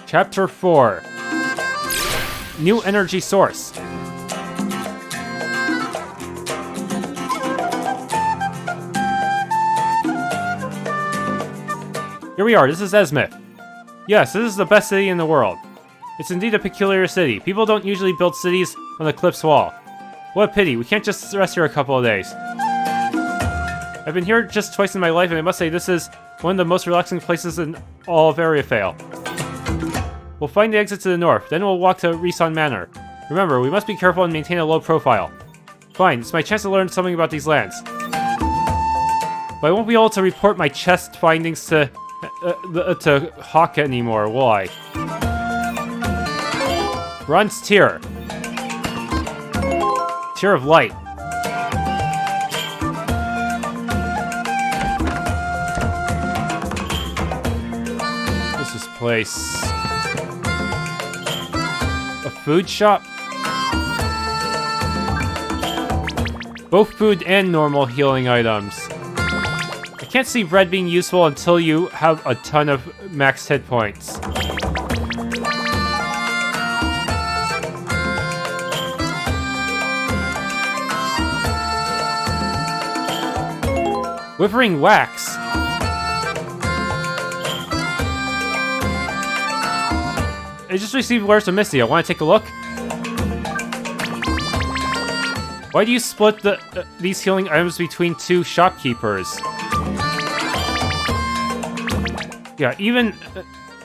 Chapter 4. New energy source. Here we are, this is Ezmith. Yes, this is the best city in the world. It's indeed a peculiar city. People don't usually build cities on the cliff's wall. What a pity, we can't just rest here a couple of days. I've been here just twice in my life, and I must say this is one of the most relaxing places in all of Ariathale. We'll find the exit to the north, then we'll walk to Risan Manor. Remember, we must be careful and maintain a low profile. Fine, it's my chance to learn something about these lands. But I won't be able to report my chest findings to Hawk anymore, will I? Bronze Tier. Tier of Light. What's this place? A food shop? Both food and normal healing items. I can't see bread being useful until you have a ton of max hit points. Withering Wax. I just received letters from Misty. I want to take a look. Why do you split these healing items between two shopkeepers? Yeah, even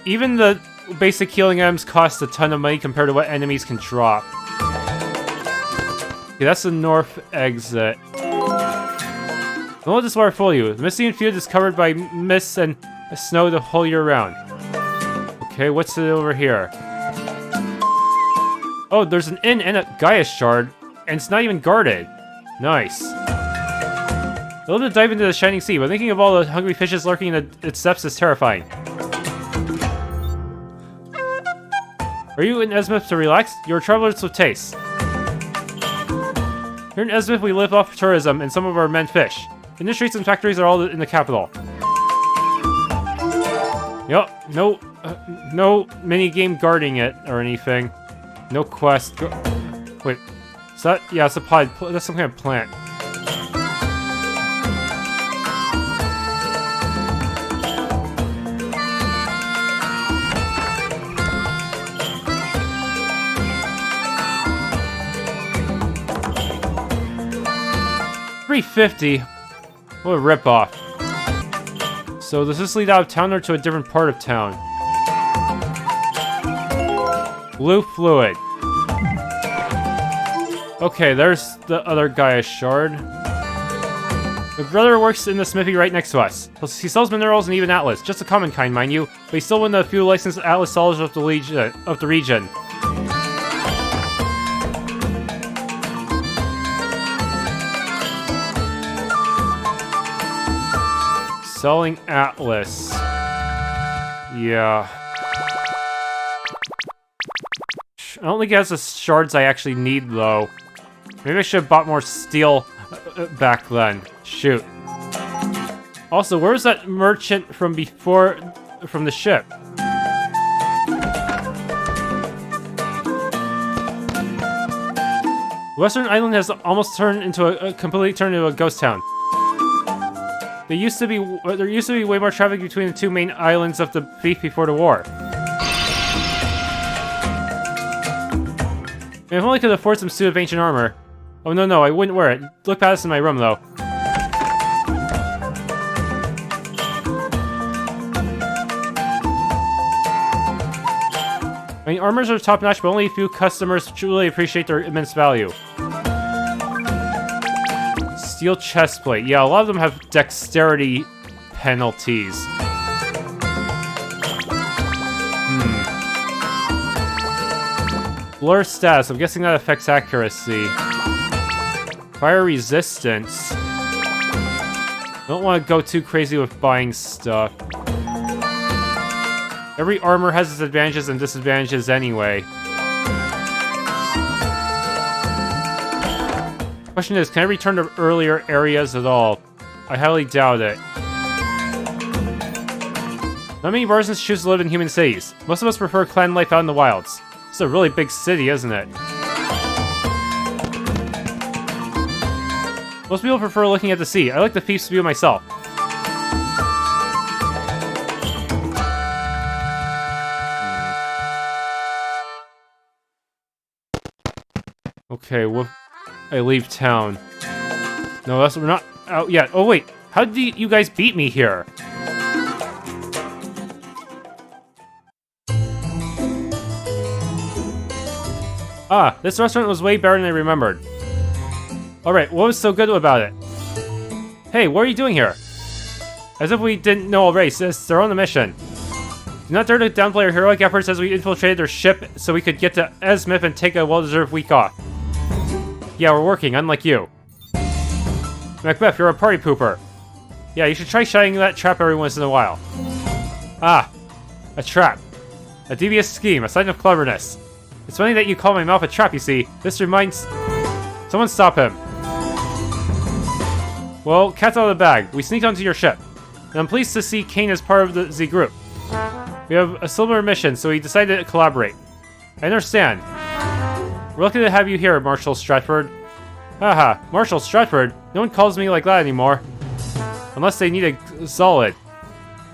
the basic healing items cost a ton of money compared to what enemies can drop. Okay, that's the north exit. Don't let this water fool you. The Misty Field is covered by mist and snow the whole year round. Okay, what's it over here? Oh, there's an inn and a Gaia shard, and it's not even guarded. Nice. I love to dive into the shining sea, but thinking of all the hungry fishes lurking in its depths is terrifying. Are you in Ezmith to relax? You're travelers with taste. Here in Ezmith, we live off tourism, and some of our men fish. Industries and factories are all in the capital. Yup, no mini-game guarding it or anything. No quest. Wait, is that? Yeah, it's a pod. That's some kind of plant. $350. What a ripoff. So does this lead out of town or to a different part of town? Blue fluid. Okay, there's the other Gaia shard. My brother works in the smithy right next to us. He sells minerals and even atlas, just a common kind, mind you, but he's still one of the few licensed atlas sellers of the region. Selling atlas. Yeah. I don't think it has the shards I actually need, though. Maybe I should have bought more steel back then. Shoot. Also, where was that merchant from before, from the ship? Western Island has almost turned into completely turned into a ghost town. There used to be way more traffic between the two main islands of the Thief before the war. And if only I could afford some suit of ancient armor. Oh no, I wouldn't wear it. Look past in my room though. I mean, armors are top notch, but only a few customers truly appreciate their immense value. Steel chestplate. Yeah, a lot of them have dexterity penalties. Blur status. I'm guessing that affects accuracy. Fire resistance. Don't want to go too crazy with buying stuff. Every armor has its advantages and disadvantages anyway. Question is, can I return to earlier areas at all? I highly doubt it. Not many Barzans choose to live in human cities. Most of us prefer clan life out in the wilds. It's a really big city, isn't it? Most people prefer looking at the sea. I like the Thief's view myself. Okay, well, I leave town. No, we're not out yet. Oh wait, how did you guys beat me here? Ah, this restaurant was way better than I remembered. Alright, what was so good about it? Hey, what are you doing here? As if we didn't know already, sis, they're on a mission. Do not dare to downplay our heroic efforts as we infiltrated their ship so we could get to Ezmith and take a well-deserved week off. Yeah, we're working, unlike you. Macbeth, you're a party pooper. Yeah, you should try shining that trap every once in a while. Ah, a trap. A devious scheme, a sign of cleverness. It's funny that you call my mouth a trap, you see. This reminds... Someone stop him. Well, cat's out of the bag. We sneaked onto your ship. And I'm pleased to see Kane as part of the group. We have a similar mission, so we decided to collaborate. I understand. We're lucky to have you here, Marshal Stratford. Haha, Marshal Stratford? No one calls me like that anymore. Unless they need a solid.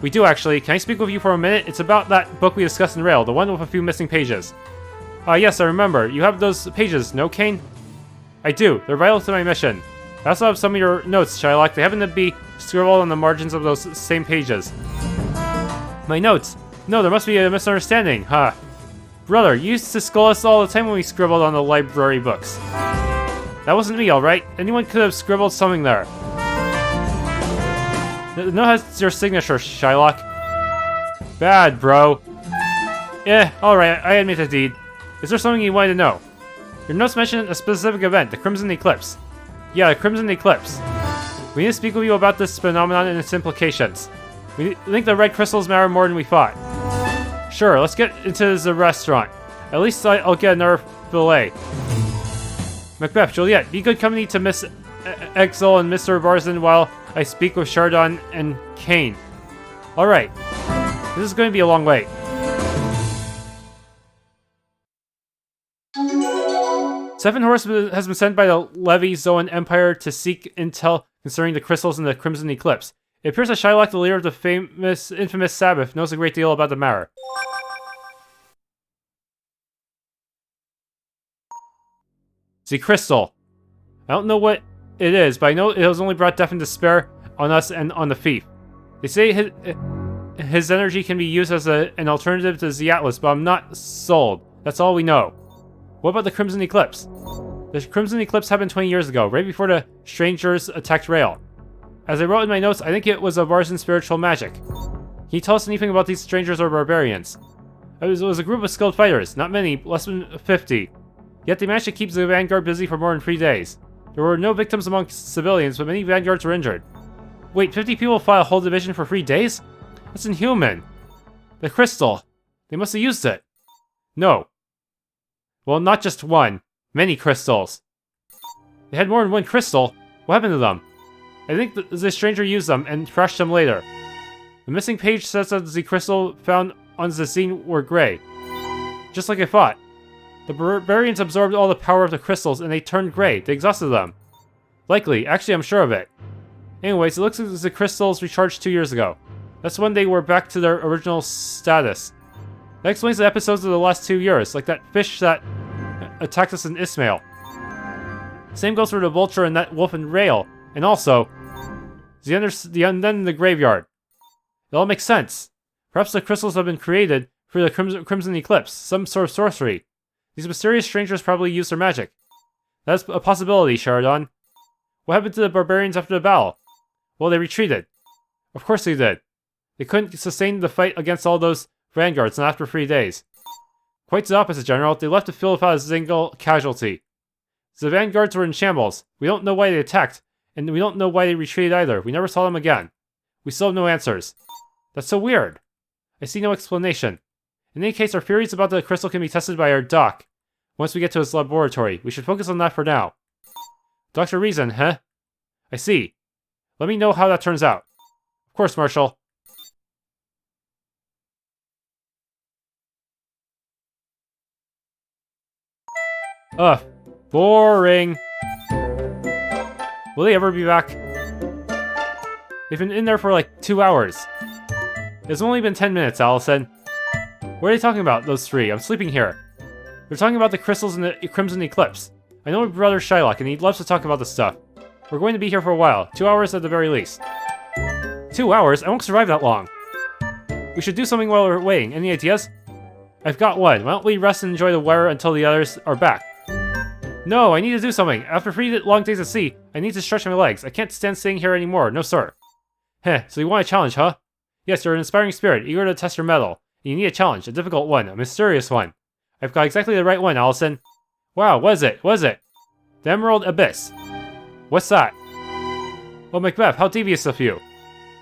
We do, actually. Can I speak with you for a minute? It's about that book we discussed in Rail, the one with a few missing pages. Yes, I remember. You have those pages, no, Kane? I do. They're vital to my mission. I also have some of your notes, Shylock. They happen to be scribbled on the margins of those same pages. My notes? No, there must be a misunderstanding, huh? Brother, you used to scold us all the time when we scribbled on the library books. That wasn't me, alright? Anyone could have scribbled something there. The note has your signature, Shylock. Bad, bro. Alright, I admit the deed. Is there something you wanted to know? Your notes mention a specific event, the Crimson Eclipse. Yeah, the Crimson Eclipse. We need to speak with you about this phenomenon and its implications. We think the red crystals matter more than we thought. Sure, let's get into the restaurant. At least I'll get another fillet. Macbeth, Juliet, be good company to Miss Exel and Mr. Barzan while I speak with Chardon and Kane. Alright. This is going to be a long wait. Seth and Horus has been sent by the Levy Zoan Empire to seek intel concerning the crystals in the Crimson Eclipse. It appears that Shylock, the leader of the infamous Sabbaths, knows a great deal about the matter. The crystal. I don't know what it is, but I know it has only brought death and despair on us and on the thief. They say his energy can be used as an alternative to the Atlas, but I'm not sold. That's all we know. What about the Crimson Eclipse? The Crimson Eclipse happened 20 years ago, right before the strangers attacked Rail. As I wrote in my notes, I think it was a Barzan spiritual magic. Can you tell us anything about these strangers or barbarians? It was a group of skilled fighters, not many, less than 50. Yet they managed to keep the Vanguard busy for more than 3 days. There were no victims among civilians, but many Vanguards were injured. Wait, 50 people fought a whole division for 3 days? That's inhuman. The crystal. They must have used it. No. Well, not just one. Many crystals. They had more than one crystal. What happened to them? I think the stranger used them and crushed them later. The missing page says that the crystal found on the scene were gray. Just like I thought. The barbarians absorbed all the power of the crystals and they turned gray. They exhausted them. Likely. Actually, I'm sure of it. Anyways, it looks like the crystals recharged 2 years ago. That's when they were back to their original status. That explains the episodes of the last 2 years, like that fish that attacked us in Ismail. Same goes for the vulture and that wolf in Rail, and also the undead in the graveyard. It all makes sense. Perhaps the crystals have been created through the Crimson Eclipse, some sort of sorcery. These mysterious strangers probably used their magic. That's a possibility, Chardon. What happened to the barbarians after the battle? Well, they retreated. Of course they did. They couldn't sustain the fight against all those Vanguards, not after 3 days. Quite the opposite, General. They left the field without a single casualty. The Vanguards were in shambles. We don't know why they attacked, and we don't know why they retreated either. We never saw them again. We still have no answers. That's so weird. I see no explanation. In any case, our theories about the crystal can be tested by our doc. Once we get to his laboratory, we should focus on that for now. Dr. Risan, huh? I see. Let me know how that turns out. Of course, Marshal. Ugh. Boring. Will they ever be back? They've been in there for like 2 hours. It's only been 10 minutes, Alison. What are they talking about, those three? I'm sleeping here. They're talking about the crystals in the Crimson Eclipse. I know my brother Shylock, and he loves to talk about this stuff. We're going to be here for a while. 2 hours at the very least. 2 hours? I won't survive that long. We should do something while we're waiting. Any ideas? I've got one. Why don't we rest and enjoy the weather until the others are back? No, I need to do something. After 3 long days at sea, I need to stretch my legs. I can't stand staying here anymore. No, sir. Heh, so you want a challenge, huh? Yes, you're an inspiring spirit, eager to test your mettle. You need a challenge, a difficult one, a mysterious one. I've got exactly the right one, Alison. Wow, what is it? What is it? The Emerald Abyss. What's that? Oh, Macbeth, how devious of you.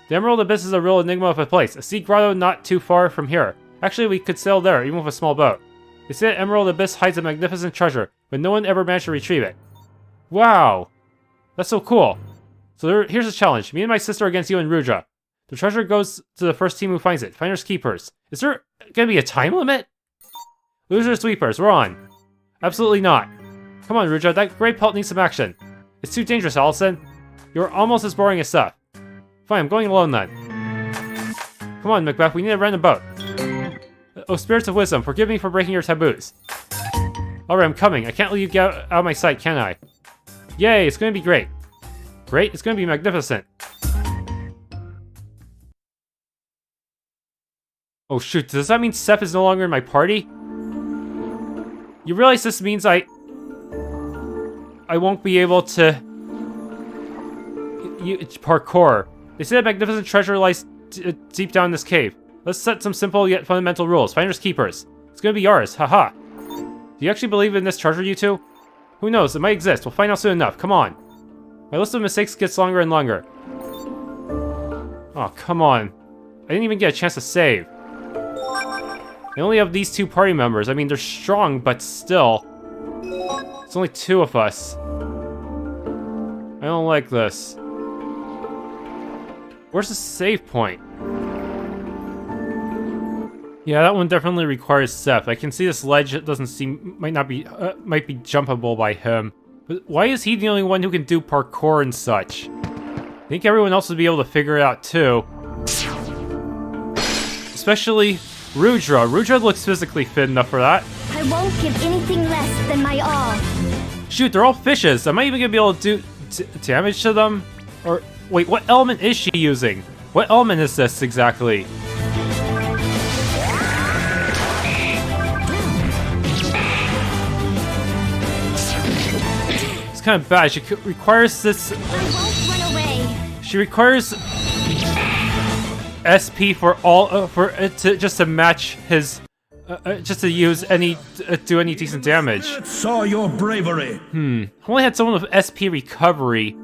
The Emerald Abyss is a real enigma of a place, a sea grotto not too far from here. Actually, we could sail there, even with a small boat. They say that Emerald Abyss hides a magnificent treasure, but no one ever managed to retrieve it. Wow! That's so cool. So here's a challenge. Me and my sister against you and Rudra. The treasure goes to the first team who finds it. Finders keepers. Is there gonna be a time limit? Losers sweepers, we're on. Absolutely not. Come on, Rudra, that gray pelt needs some action. It's too dangerous, Alison. You're almost as boring as Seth. Fine, I'm going alone then. Come on, Macbeth, we need to rent a boat. Oh, spirits of wisdom, forgive me for breaking your taboos. Alright, I'm coming. I can't let you get out of my sight, can I? Yay, it's gonna be great. Great? It's gonna be magnificent. Oh shoot, does that mean Seth is no longer in my party? You realize this means I won't be able to parkour. They say that magnificent treasure lies deep down in this cave. Let's set some simple yet fundamental rules. Finders keepers. It's gonna be ours, haha. Do you actually believe in this treasure, you two? Who knows, it might exist. We'll find out soon enough. Come on. My list of mistakes gets longer and longer. Oh, come on. I didn't even get a chance to save. I only have these 2 party members. I mean, they're strong, but still. It's only 2 of us. I don't like this. Where's the save point? Yeah, that one definitely requires Seth. I can see this ledge doesn't seem, might be jumpable by him. But why is he the only one who can do parkour and such? I think everyone else would be able to figure it out too. Especially Rudra. Rudra looks physically fit enough for that. I won't give anything less than my all. Shoot, they're all fishes. Am I even gonna be able to do damage to them? Or, wait, what element is she using? What element is this exactly? It's kind of bad. She requires this... I won't run away. She requires... SP for all... just to match his... just to use any... do any decent damage. Saw your bravery. I only had someone with SP recovery.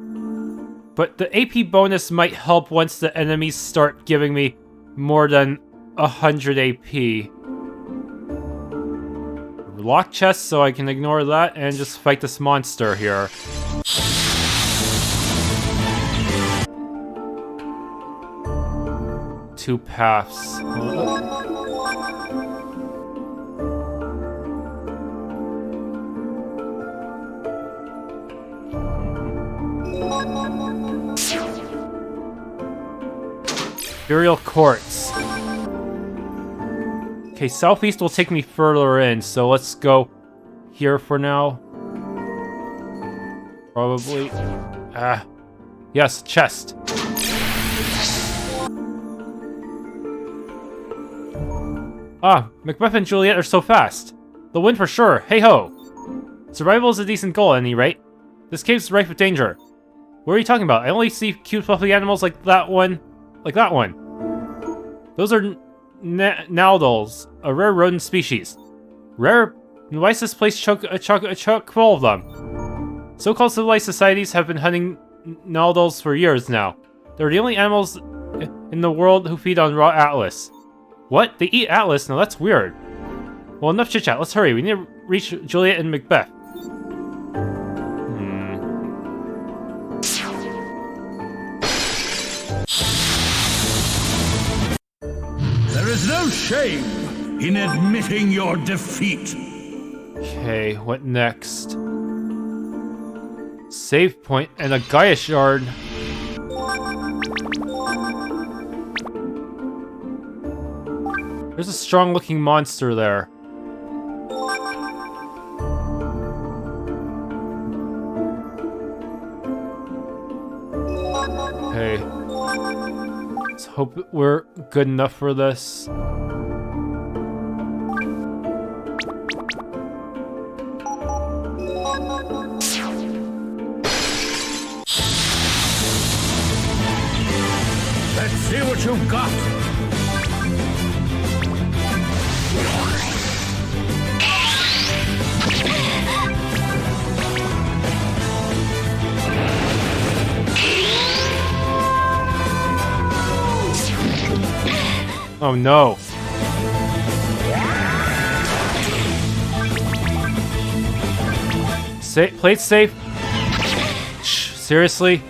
But the AP bonus might help once the enemies start giving me more than 100 AP. Lock chest, so I can ignore that and just fight this monster here. Two paths. Imperial Courts. Okay, southeast will take me further in, so let's go here for now. Probably. Yes, chest. Macbeth and Juliet are so fast. They'll win for sure, hey-ho! Survival is a decent goal at any rate. This cave's rife with danger. What are you talking about? I only see cute fluffy animals like that one. Like that one. Those are Naldyls, a rare rodent species. Rare? Why is this place chock full of them? So-called civilized societies have been hunting Naldyls for years now. They're the only animals in the world who feed on raw atlas. What? They eat atlas? Now that's weird. Well, enough chit-chat. Let's hurry. We need to reach Juliet and Macbeth. There is no shame in admitting your defeat. Okay, what next? Save point and a Gaia shard. There's a strong-looking monster there. Okay. Let's hope we're good enough for this. Let's see what you've got. Oh no. Play it safe. Shh, seriously?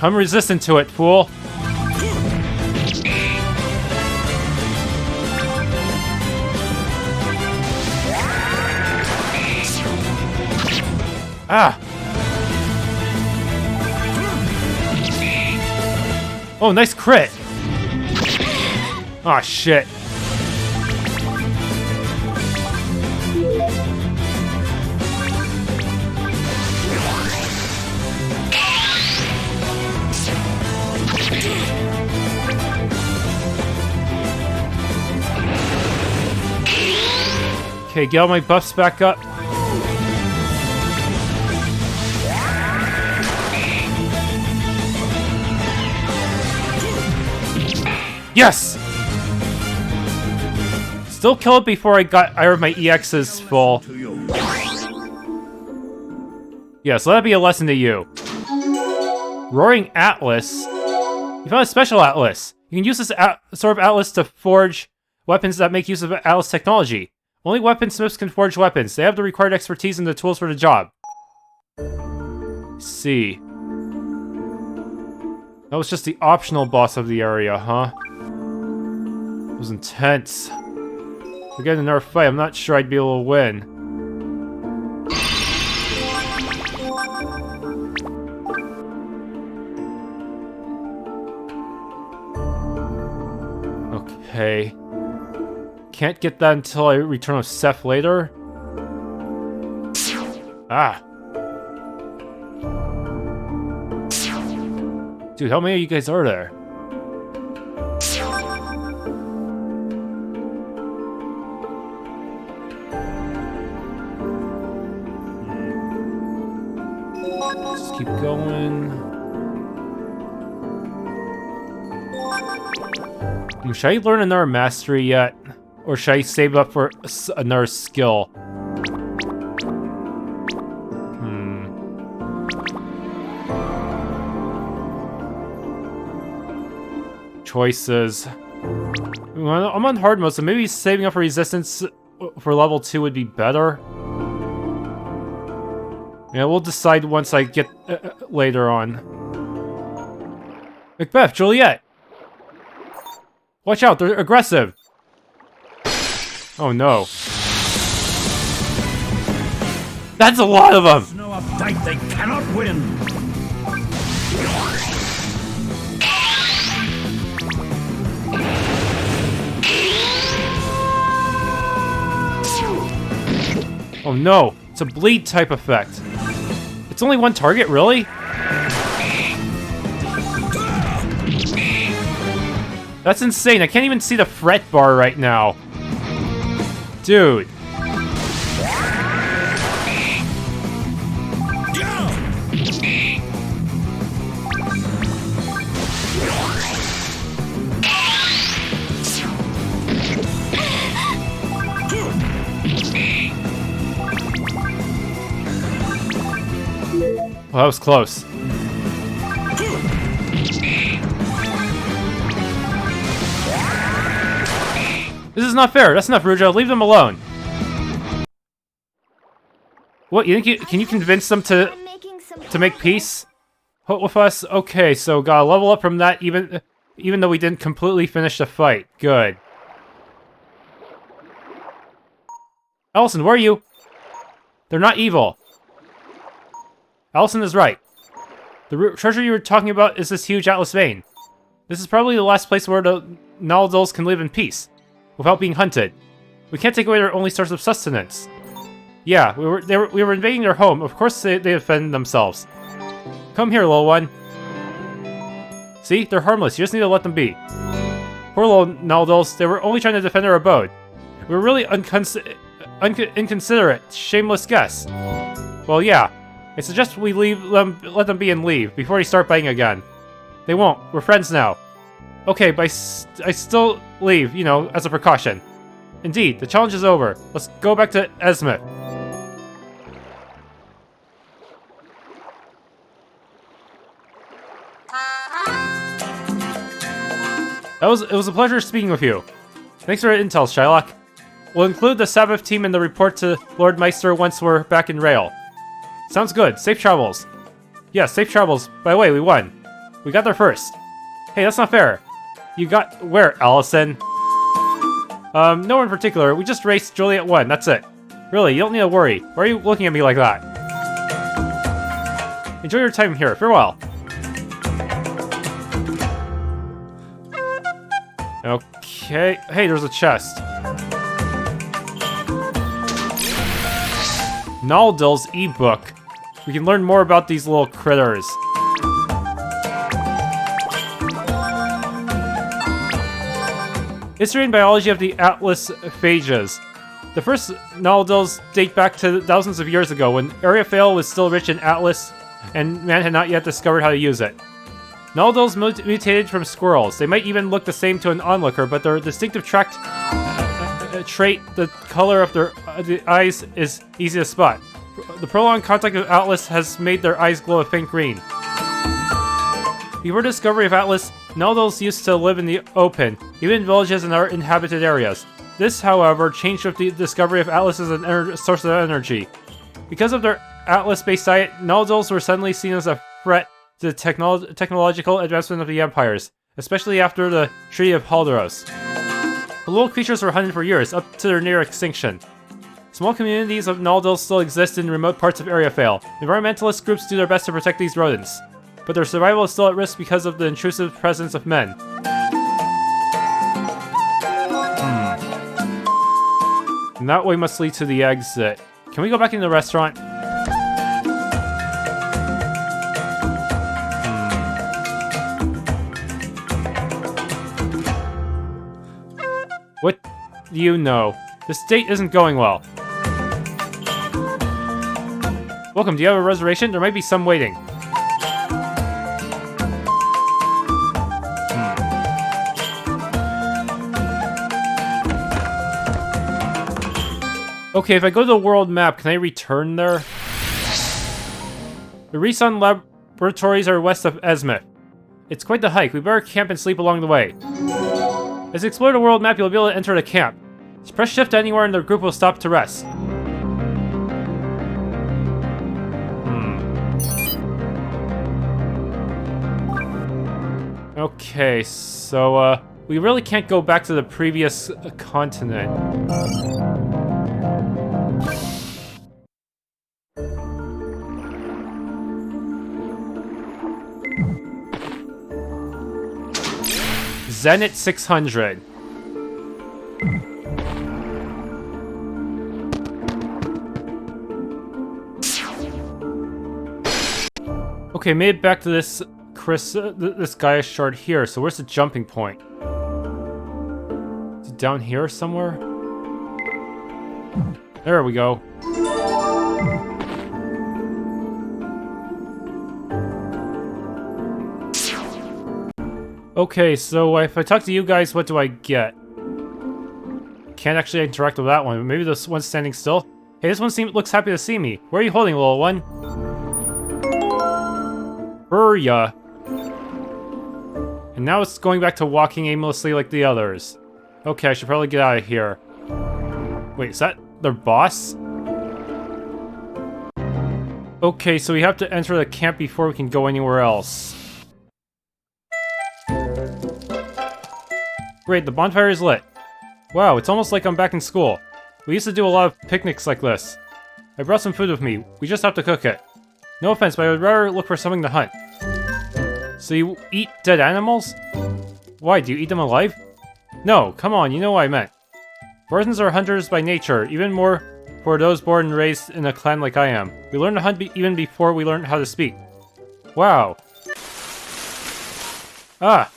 I'm resistant to it, fool. Ah! Oh, nice crit! Aw, shit. Okay, get all my buffs back up. Yes! Still kill it before my EXs full. Yes, let that be a lesson to you. Roaring Atlas. You found a special Atlas. You can use this sort of Atlas to forge weapons that make use of Atlas technology. Only weaponsmiths can forge weapons. They have the required expertise and the tools for the job. Let's see. That was just the optional boss of the area, huh? It was intense. If we get another fight, I'm not sure I'd be able to win. Okay. Can't get that until I return with Seth later. Ah. Dude, how many of you guys are there? Just keep going. Should I learn another mastery yet? Or should I save up for another skill? Choices. I'm on hard mode, so maybe saving up for resistance for level 2 would be better. Yeah, we'll decide once I get later on. Macbeth, Juliet! Watch out, they're aggressive! Oh no. That's a lot of them! There's no update, they cannot win. Oh no, it's a bleed type effect. It's only one target, really? That's insane, I can't even see the fret bar right now. Dude. Well, that was close. This is not fair. That's enough, Rujo. Leave them alone. What, you think can you convince them to make peace with us? Okay, so gotta level up from that even though we didn't completely finish the fight. Good. Alison, where are you? They're not evil. Alison is right. The treasure you were talking about is this huge Atlas vein. This is probably the last place where the Naldyls can live in peace, without being hunted. We can't take away their only source of sustenance. Yeah, we were invading their home. Of course they defend themselves. Come here, little one. See? They're harmless. You just need to let them be. Poor little Naldyls. They were only trying to defend their abode. We were really inconsiderate, shameless guests. Well, yeah. I suggest we let them be and leave before they start biting again. They won't. We're friends now. Okay, but I still leave, you know, as a precaution. Indeed, the challenge is over. Let's go back to Ezmith. It was a pleasure speaking with you. Thanks for the intel, Shylock. We'll include the Sabbath team in the report to Lord Meister once we're back in Rail. Sounds good. Safe travels. Yeah, safe travels. By the way, we won. We got there first. Hey, that's not fair. You got where, Alison? No one in particular. We just raced Juliet 1, that's it. Really, you don't need to worry. Why are you looking at me like that? Enjoy your time here. Farewell. Okay. Hey, there's a chest. Naldyls ebook. We can learn more about these little critters. History and biology of the Atlas phages. The first Naldyls date back to thousands of years ago when Ariathale was still rich in Atlas and man had not yet discovered how to use it. Naldyls mutated from squirrels. They might even look the same to an onlooker, but their distinctive trait, the color of their eyes, is easy to spot. The prolonged contact with Atlas has made their eyes glow a faint green. Before discovery of Atlas, Naldyls used to live in the open, even in villages and other inhabited areas. This, however, changed with the discovery of Atlas as a source of energy. Because of their Atlas-based diet, Naldyls were suddenly seen as a threat to the technological advancement of the empires, especially after the Treaty of Halderos. The little creatures were hunted for years, up to their near extinction. Small communities of Naldyls still exist in remote parts of Ariathale. Environmentalist groups do their best to protect these rodents, but their survival is still at risk because of the intrusive presence of men. And that way must lead to the exit. Can we go back in the restaurant? What do you know? This date isn't going well. Welcome, do you have a reservation? There might be some waiting. Okay, if I go to the world map, can I return there? The Risan laboratories are west of Ezmith. It's quite the hike. We better camp and sleep along the way. As you explore the world map, you'll be able to enter the camp. Just press shift anywhere and the group will stop to rest. Okay, so, we really can't go back to the previous continent. Zenit 600. Okay, made it back to this this Gaia shard here. So where's the jumping point? Is it down here somewhere? There we go. Okay, so if I talk to you guys, what do I get? Can't actually interact with that one. Maybe this one's standing still? Hey, this one looks happy to see me. Where are you holding, little one? ya. And now it's going back to walking aimlessly like the others. Okay, I should probably get out of here. Wait, is that their boss? Okay, so we have to enter the camp before we can go anywhere else. Great, the bonfire is lit. Wow, it's almost like I'm back in school. We used to do a lot of picnics like this. I brought some food with me. We just have to cook it. No offense, but I would rather look for something to hunt. So you eat dead animals? Why, do you eat them alive? No, come on, you know what I meant. Spartans are hunters by nature, even more for those born and raised in a clan like I am. We learned to hunt even before we learned how to speak. Wow. Ah.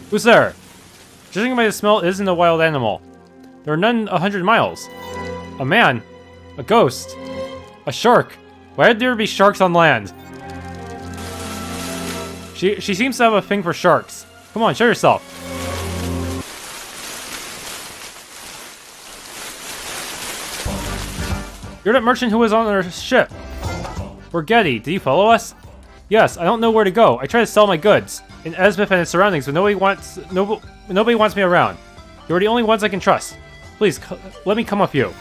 Who's there? Judging by the smell, it isn't a wild animal. There are none 100 miles. A man. A ghost. A shark. Why would there be sharks on land? She seems to have a thing for sharks. Come on, show yourself. You're that merchant who was on our ship. Borghetti, did you follow us? Yes, I don't know where to go. I try to sell my goods in Ezmith and its surroundings, but nobody wants me around. You're the only ones I can trust. Please, let me come with you.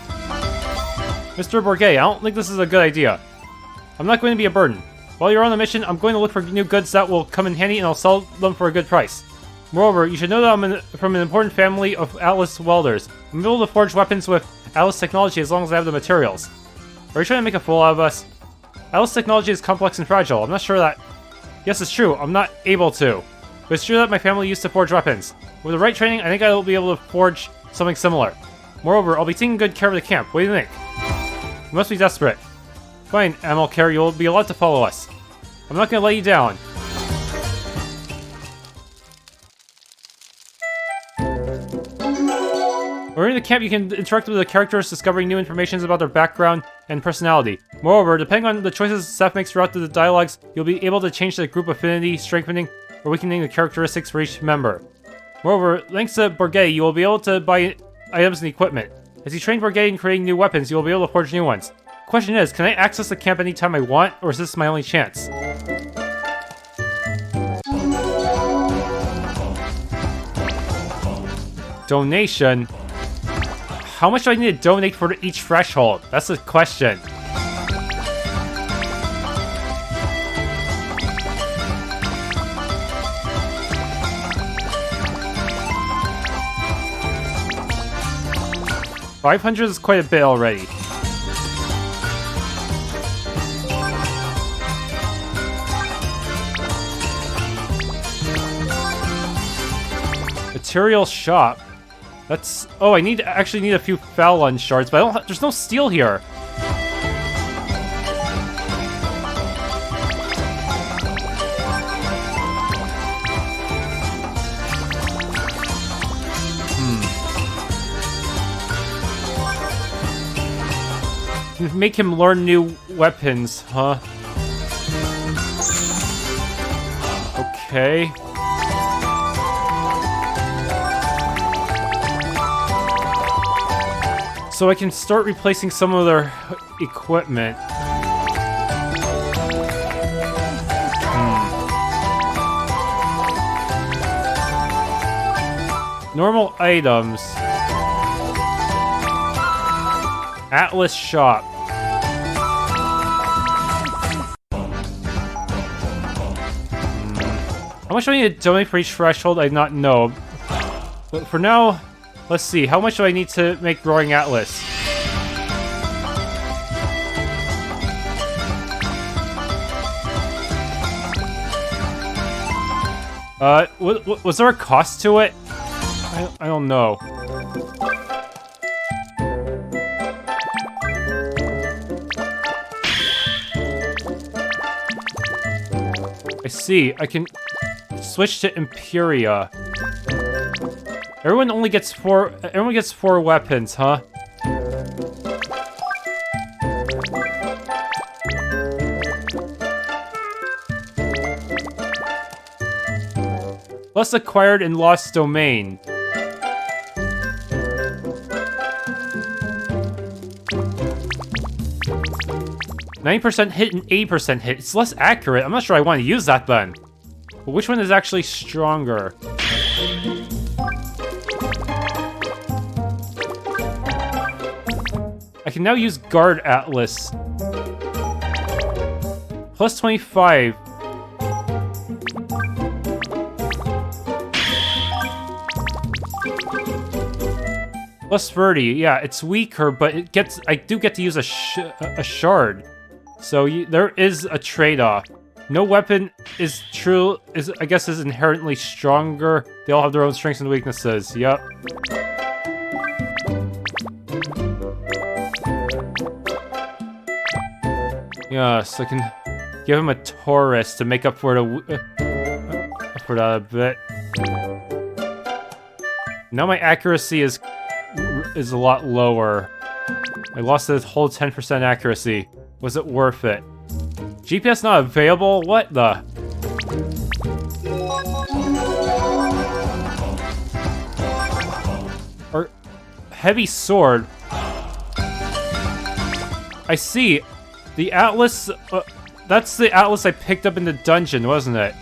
Mr. Borghetti, I don't think this is a good idea. I'm not going to be a burden. While you're on a mission, I'm going to look for new goods that will come in handy and I'll sell them for a good price. Moreover, you should know that I'm from an important family of Atlas welders. I'm able to forge weapons with Atlas technology as long as I have the materials. Are you trying to make a fool out of us? Atlas technology is complex and fragile. I'm not sure that... Yes, it's true. I'm not able to. But it's true that my family used to forge weapons. With the right training, I think I will be able to forge something similar. Moreover, I'll be taking good care of the camp. What do you think? You must be desperate. Fine, Amalcare, you'll be allowed to follow us. I'm not going to let you down. When in the camp, you can interact with the characters, discovering new information about their background and personality. Moreover, depending on the choices Seth makes throughout the dialogues, you'll be able to change the group affinity, strengthening, or weakening the characteristics for each member. Moreover, thanks to Borghetti, you will be able to buy items and equipment. As you train Borghetti in creating new weapons, you will be able to forge new ones. The question is, can I access the camp anytime I want, or is this my only chance? Donation? How much do I need to donate for each threshold? That's the question. $500 is quite a bit already. Material shop. That's... Oh, I actually need a few Fallon shards, but I don't there's no steel here. Make him learn new weapons, huh? Okay. So I can start replacing some of their equipment. Normal items. Atlas shop. How much do I need to donate for each threshold? I do not know. But for now, let's see. How much do I need to make Roaring Atlas? Was there a cost to it? I don't know. I see. I can switch to Imperia. Everyone gets four weapons, huh? Plus acquired and lost domain. 90% hit and 80% hit. It's less accurate. I'm not sure I want to use that then. But which one is actually stronger? I can now use Guard Atlas. Plus 25. Plus 30. Yeah, it's weaker, but it gets. I do get to use a shard. So there is a trade-off. No weapon is I guess is inherently stronger. They all have their own strengths and weaknesses. Yep. Yes, I can give him a Taurus to make up for that a bit. Now my accuracy is a lot lower. I lost this whole 10% accuracy. Was it worth it? GPS not available? What the? Or heavy sword. I see. The Atlas, that's the Atlas I picked up in the dungeon, wasn't it?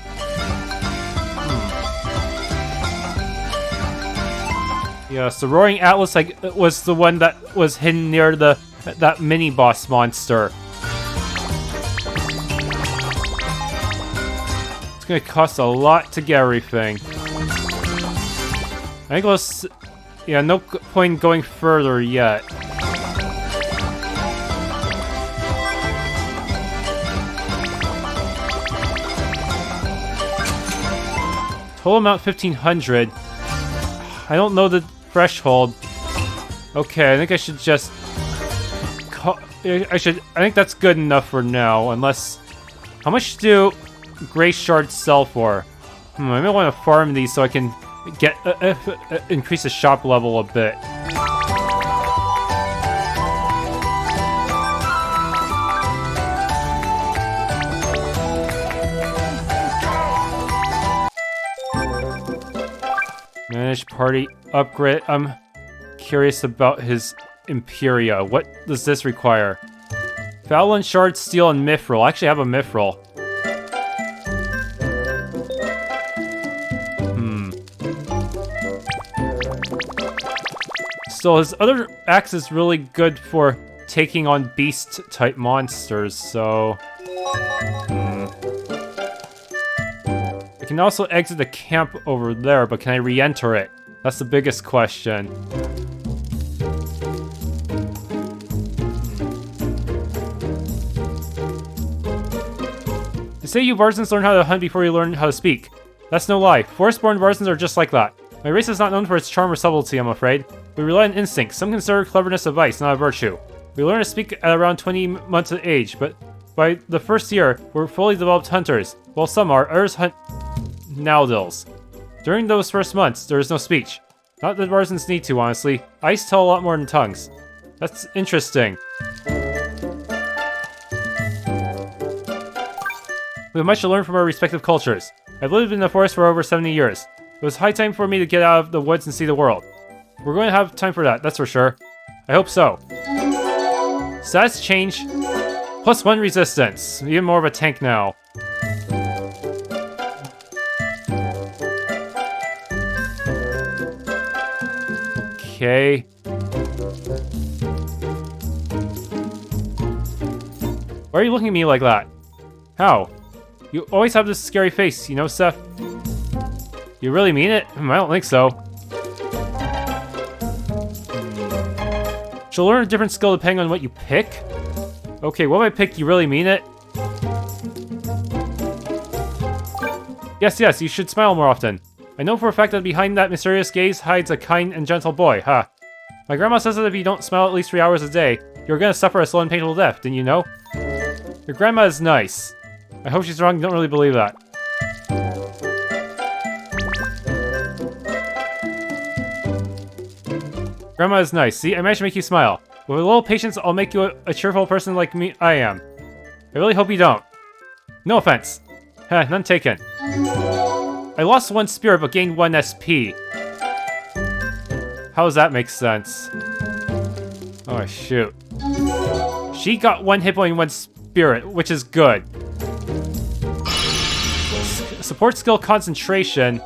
Yes, the Roaring Atlas was the one that was hidden near that mini-boss monster. It's gonna cost a lot to get everything. I think yeah, no point going further yet. Total amount 1,500. I don't know the threshold. Okay, I think I should just... I think that's good enough for now, unless... How much do Gray Shards sell for? I might want to farm these so I can get increase the shop level a bit. Manage party upgrade. I'm curious about his Imperia. What does this require? Fallon, Shard, Steel, and Mithril. I actually have a Mithril. So his other axe is really good for taking on beast-type monsters, so... I can also exit the camp over there, but can I re-enter it? That's the biggest question. They say you Varzans learn how to hunt before you learn how to speak. That's no lie. Forest-born Varzans are just like that. My race is not known for its charm or subtlety, I'm afraid. We rely on instinct. Some consider cleverness a vice, not a virtue. We learn to speak at around 20 months of age, but by the first year, we're fully developed hunters. While some are, others hunt Naldyls. During those first months, there is no speech. Not that Varzans need to, honestly. Eyes tell a lot more than tongues. That's interesting. We have much to learn from our respective cultures. I've lived in the forest for over 70 years. It was high time for me to get out of the woods and see the world. We're going to have time for that, that's for sure. I hope so. Stats change. +1 resistance. Even more of a tank now. Okay. Why are you looking at me like that? How? You always have this scary face, you know, Seth? You really mean it? I don't think so. She'll learn a different skill depending on what you pick? Okay, what if I pick you really mean it? Yes, you should smile more often. I know for a fact that behind that mysterious gaze hides a kind and gentle boy, huh? My grandma says that if you don't smile at least 3 hours a day, you're gonna suffer a slow and painful death, didn't you know? Your grandma is nice. I hope she's wrong, don't really believe that. Grandma is nice. See, I managed to make you smile. With a little patience, I'll make you a cheerful person like me. I am. I really hope you don't. No offense. None taken. I lost 1 spirit but gained 1 SP. How does that make sense? Oh shoot. She got 1 hit point and 1 spirit, which is good. Support skill concentration.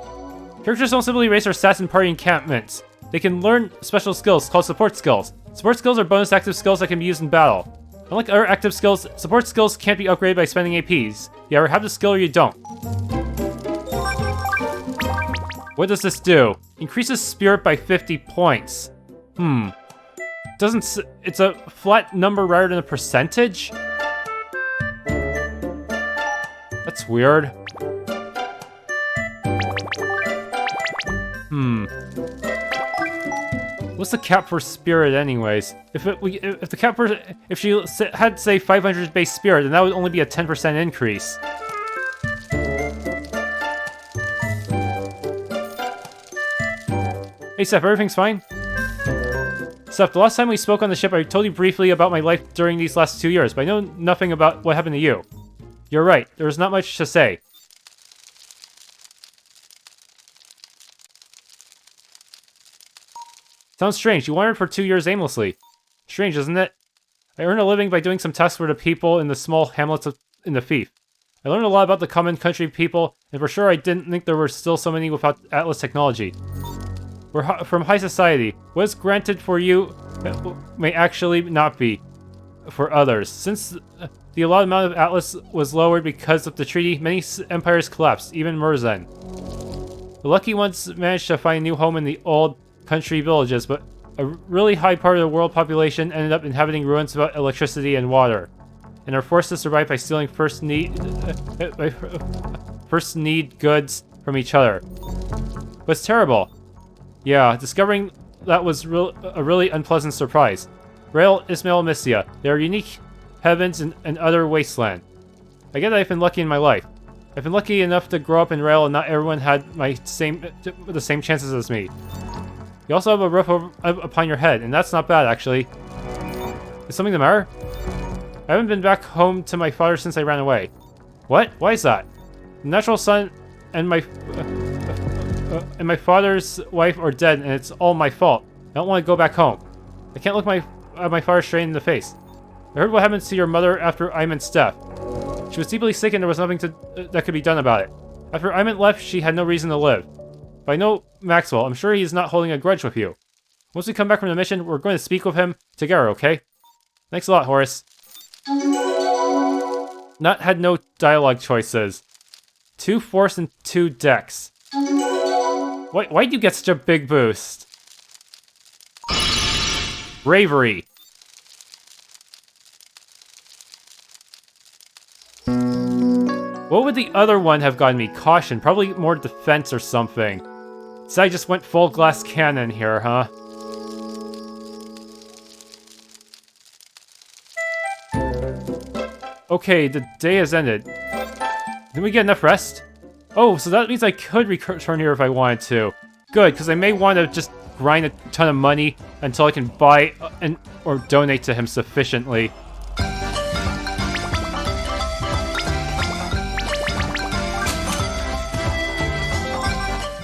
Characters don't simply raise their stats in party encampments. They can learn special skills called support skills. Support skills are bonus active skills that can be used in battle. Unlike other active skills, support skills can't be upgraded by spending APs. You either have the skill or you don't. What does this do? Increases spirit by 50 points. It's a flat number rather than a percentage? That's weird. What's the cap for spirit, anyways? If she had, say, 500 base spirit, then that would only be a 10% increase. Hey, Seth, everything's fine? Seth, the last time we spoke on the ship, I told you briefly about my life during these last 2 years, but I know nothing about what happened to you. You're right, there's not much to say. Sounds strange. You wandered for 2 years aimlessly. Strange, isn't it? I earned a living by doing some tasks for the people in the small hamlets in the fief. I learned a lot about the common country people, and for sure I didn't think there were still so many without Atlas technology. We're from high society. What is granted for you may actually not be for others. Since the allotted amount of Atlas was lowered because of the treaty, many empires collapsed, even Risan. The lucky ones managed to find a new home in the old country villages, but a really high part of the world population ended up inhabiting ruins without electricity and water, and are forced to survive by stealing first need goods from each other. But it's terrible. Yeah, discovering that was a really unpleasant surprise. Rail, Ismail, Mistia. They are unique heavens and other wasteland. I get that I've been lucky in my life. I've been lucky enough to grow up in Rail, and not everyone had the same chances as me. You also have a roof upon your head, and that's not bad, actually. Is something the matter? I haven't been back home to my father since I ran away. What? Why is that? The natural son and my father's wife are dead, and it's all my fault. I don't want to go back home. I can't look my father straight in the face. I heard what happened to your mother after Ayman's death. She was deeply sick, and there was nothing that could be done about it. After Ayman left, she had no reason to live. But I know Maxwell. I'm sure he's not holding a grudge with you. Once we come back from the mission, we're going to speak with him together, okay? Thanks a lot, Horus. Nut had no dialogue choices. 2 force and 2 dex. Why'd you get such a big boost? Bravery. What would the other one have gotten me? Caution. Probably more defense or something. So I just went full glass cannon here, huh? Okay, the day has ended. Did we get enough rest? Oh, so that means I could return here if I wanted to. Good, because I may want to just grind a ton of money until I can buy or donate to him sufficiently.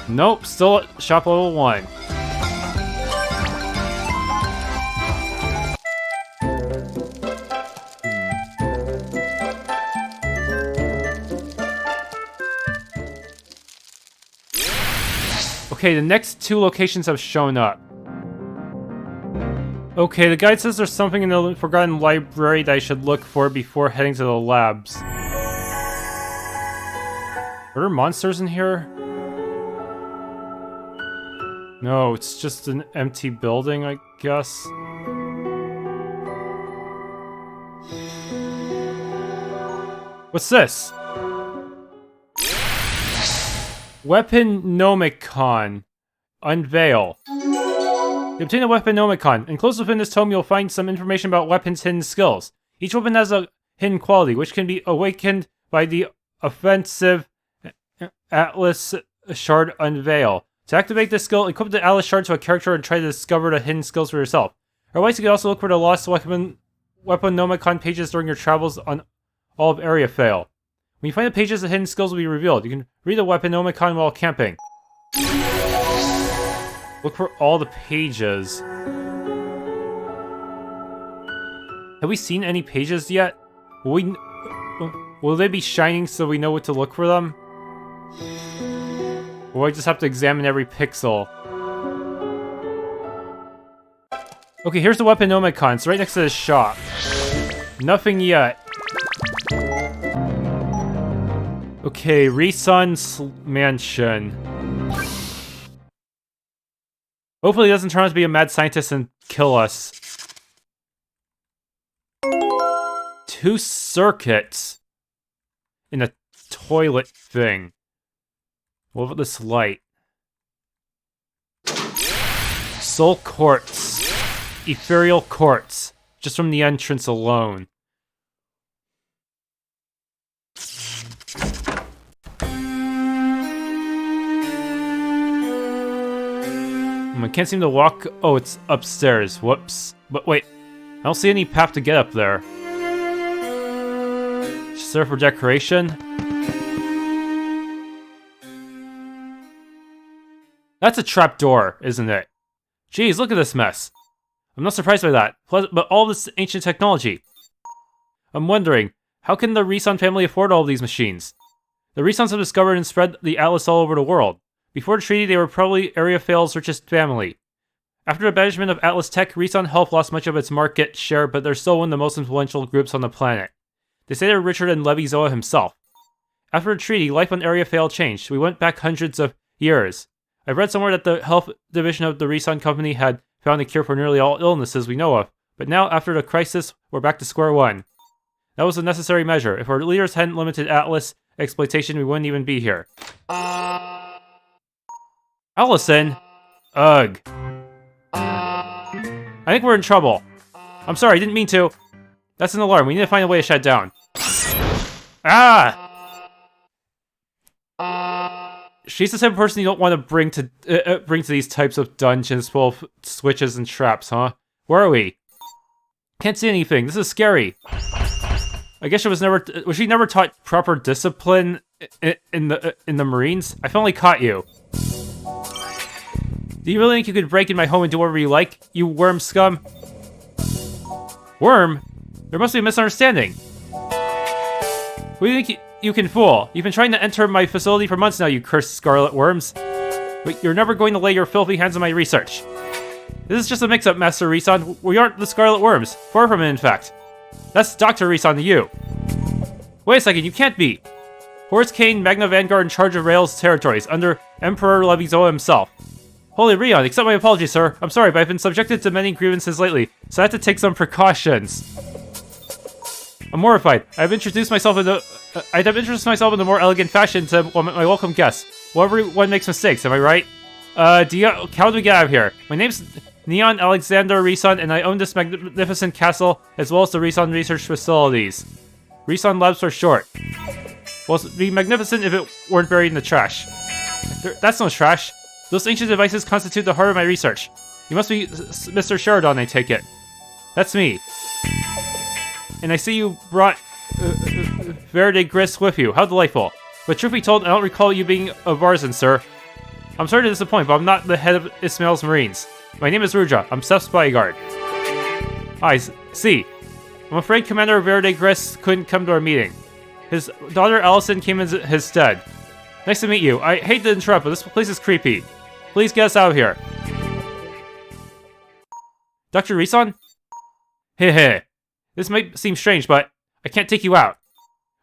Nope, still at shop level 1. Okay, the next 2 locations have shown up. Okay, the guide says there's something in the Forgotten Library that I should look for before heading to the labs. Are there monsters in here? No, it's just an empty building, I guess. What's this? Weaponomicon. Unveil. You obtain a Weaponomicon. Enclosed within this tome, you'll find some information about weapons' hidden skills. Each weapon has a hidden quality, which can be awakened by the offensive Atlas Shard Unveil. To activate this skill, equip the Atlas Shard to a character and try to discover the hidden skills for yourself. Otherwise, you can also look for the lost Weaponomicon pages during your travels on all of Ariathale. When you find the pages, the hidden skills will be revealed. You can read the Weaponomicon while camping. Look for all the pages. Have we seen any pages yet? Will they be shining so we know what to look for them? Or I just have to examine every pixel? Okay, here's the Weaponomicon. It's right next to the shop. Nothing yet. Okay, Risan's mansion. Hopefully he doesn't turn out to be a mad scientist and kill us. 2 circuits in a toilet thing. What about this light? Soul quartz. Ethereal quartz. Just from the entrance alone. I can't seem to walk. Oh, it's upstairs. Whoops. But wait, I don't see any path to get up there. Just there for decoration. That's a trapdoor, isn't it? Jeez, look at this mess. I'm not surprised by that, but all this ancient technology. I'm wondering, how can the Risan family afford all of these machines? The Risans have discovered and spread the Atlas all over the world. Before the treaty, they were probably Ariathale's richest family. After the banishment of Atlas Tech, Risan Health lost much of its market share, but they're still one of the most influential groups on the planet. They say they're richer than Levizoa himself. After the treaty, life on Ariathale changed. We went back hundreds of years. I've read somewhere that the health division of the Risan company had found a cure for nearly all illnesses we know of, but now, after the crisis, we're back to square one. That was a necessary measure. If our leaders hadn't limited Atlas exploitation, we wouldn't even be here. Alison? Ugh. I think we're in trouble. I'm sorry, I didn't mean to. That's an alarm. We need to find a way to shut it down. Ah! She's the type of person you don't want to bring to these types of dungeons full of switches and traps, huh? Where are we? Can't see anything. This is scary. I guess was she never taught proper discipline in the Marines? I finally caught you. Do you really think you could break in my home and do whatever you like, you worm scum? Worm? There must be a misunderstanding. Who do you think you can fool? You've been trying to enter my facility for months now, you cursed scarlet worms. But you're never going to lay your filthy hands on my research. This is just a mix-up, Master Risan. We aren't the scarlet worms. Far from it, in fact. That's Dr. Risan to you. Wait a second, you can't be. Horus Kane, Magna Vanguard in charge of Rail's territories, under Emperor Levizoa himself. Holy Rion, accept my apologies, sir. I'm sorry, but I've been subjected to many grievances lately, so I have to take some precautions. I'm horrified. I'd have introduced myself in a more elegant fashion to my welcome guests. Well, everyone makes mistakes, am I right? How do we get out of here? My name's Nion Alexander Risan, and I own this magnificent castle, as well as the Risan research facilities. Risan Labs for short. Well, it'd be magnificent if it weren't buried in the trash. That's no trash. Those ancient devices constitute the heart of my research. You must be Mr. Sheridan, I take it. That's me. And I see you brought vert-de-gris with you. How delightful. But truth be told, I don't recall you being a Varzan, sir. I'm sorry to disappoint, but I'm not the head of Ismail's Marines. My name is Rudra. I'm Seth's bodyguard. I see. I'm afraid Commander vert-de-gris couldn't come to our meeting. His daughter Alison came in his stead. Nice to meet you. I hate to interrupt, but this place is creepy. Please get us out of here. Dr. Risan? Heh. This might seem strange, but I can't take you out.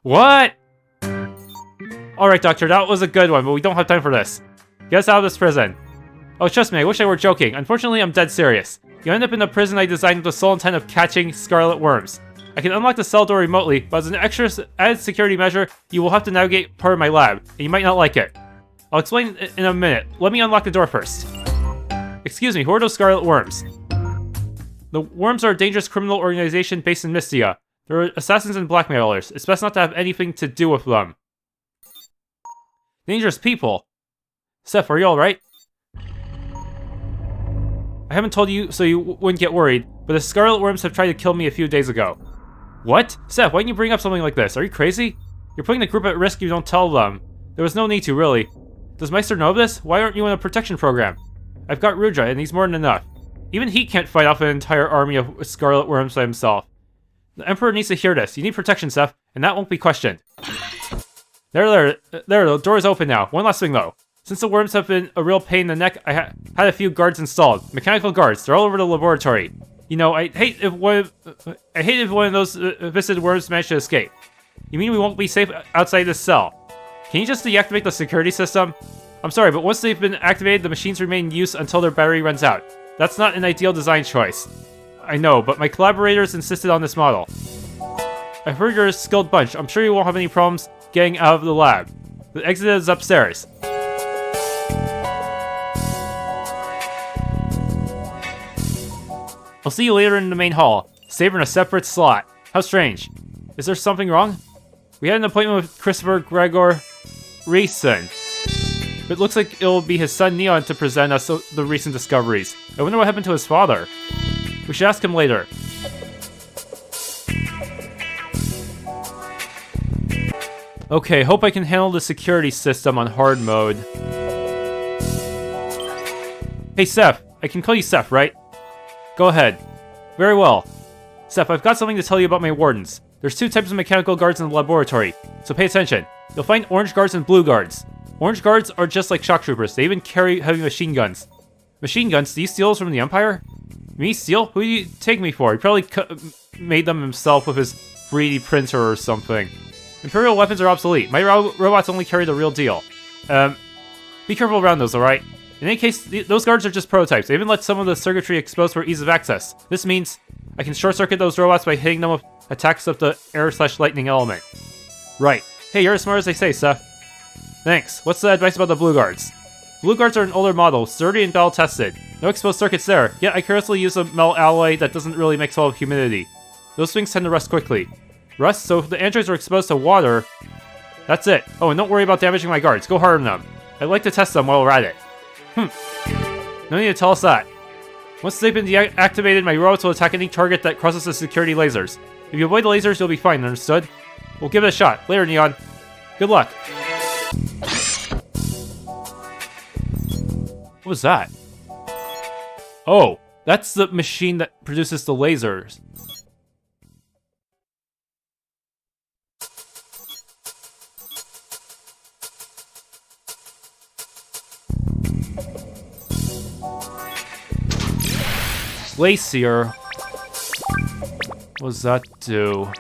What? Alright, Doctor, that was a good one, but we don't have time for this. Get us out of this prison. Oh, trust me, I wish I were joking. Unfortunately, I'm dead serious. You end up in a prison I designed with the sole intent of catching scarlet worms. I can unlock the cell door remotely, but as an extra added security measure, you will have to navigate part of my lab, and you might not like it. I'll explain in a minute. Let me unlock the door first. Excuse me, who are those scarlet worms? The worms are a dangerous criminal organization based in Mystia. They're assassins and blackmailers. It's best not to have anything to do with them. Dangerous people? Seth, are you alright? I haven't told you so you wouldn't get worried, but the scarlet worms have tried to kill me a few days ago. What? Seth, why didn't you bring up something like this? Are you crazy? You're putting the group at risk if you don't tell them. There was no need to, really. Does Meister know this? Why aren't you in a protection program? I've got Rudra, and he's more than enough. Even he can't fight off an entire army of scarlet worms by himself. The Emperor needs to hear this. You need protection, Seth, and that won't be questioned. There, the door is open now. One last thing, though. Since the worms have been a real pain in the neck, I had a few guards installed. Mechanical guards. They're all over the laboratory. You know, I hate if one of those visited worms managed to escape. You mean we won't be safe outside this cell? Can you just deactivate the security system? I'm sorry, but once they've been activated, the machines remain in use until their battery runs out. That's not an ideal design choice. I know, but my collaborators insisted on this model. I've heard you're a skilled bunch. I'm sure you won't have any problems getting out of the lab. The exit is upstairs. I'll see you later in the main hall. Saber in a separate slot. How strange. Is there something wrong? We had an appointment with Christopher Gregor Risan. It looks like it'll be his son Nion to present us the recent discoveries. I wonder what happened to his father. We should ask him later. Okay, hope I can handle the security system on hard mode. Hey Seth, I can call you Seth, right? Go ahead. Very well. Seth, I've got something to tell you about my wardens. There's 2 types of mechanical guards in the laboratory, so pay attention. You'll find orange guards and blue guards. Orange guards are just like shock troopers. They even carry heavy machine guns. Machine guns? Do you steal those from the Empire? Me steal? Who do you take me for? He probably made them himself with his 3D printer or something. Imperial weapons are obsolete. My robots only carry the real deal. Be careful around those, alright? In any case, those guards are just prototypes. They even let some of the circuitry exposed for ease of access. This means I can short-circuit those robots by hitting them with attacks of the air/lightning element. Right. Hey, you're as smart as they say, Seth. Thanks. What's the advice about the blue guards? Blue guards are an older model, sturdy and battle-tested. No exposed circuits there, yet I carelessly use a metal alloy that doesn't really mix well with humidity. Those things tend to rust quickly. Rust? So if the androids are exposed to water... That's it. Oh, and don't worry about damaging my guards. Go hard on them. I'd like to test them while we're at it. No need to tell us that. Once they've been deactivated, my robots will attack any target that crosses the security lasers. If you avoid the lasers, you'll be fine, understood? We'll give it a shot. Later, Nion. Good luck. What was that? Oh, that's the machine that produces the lasers. Glacier. What does that do?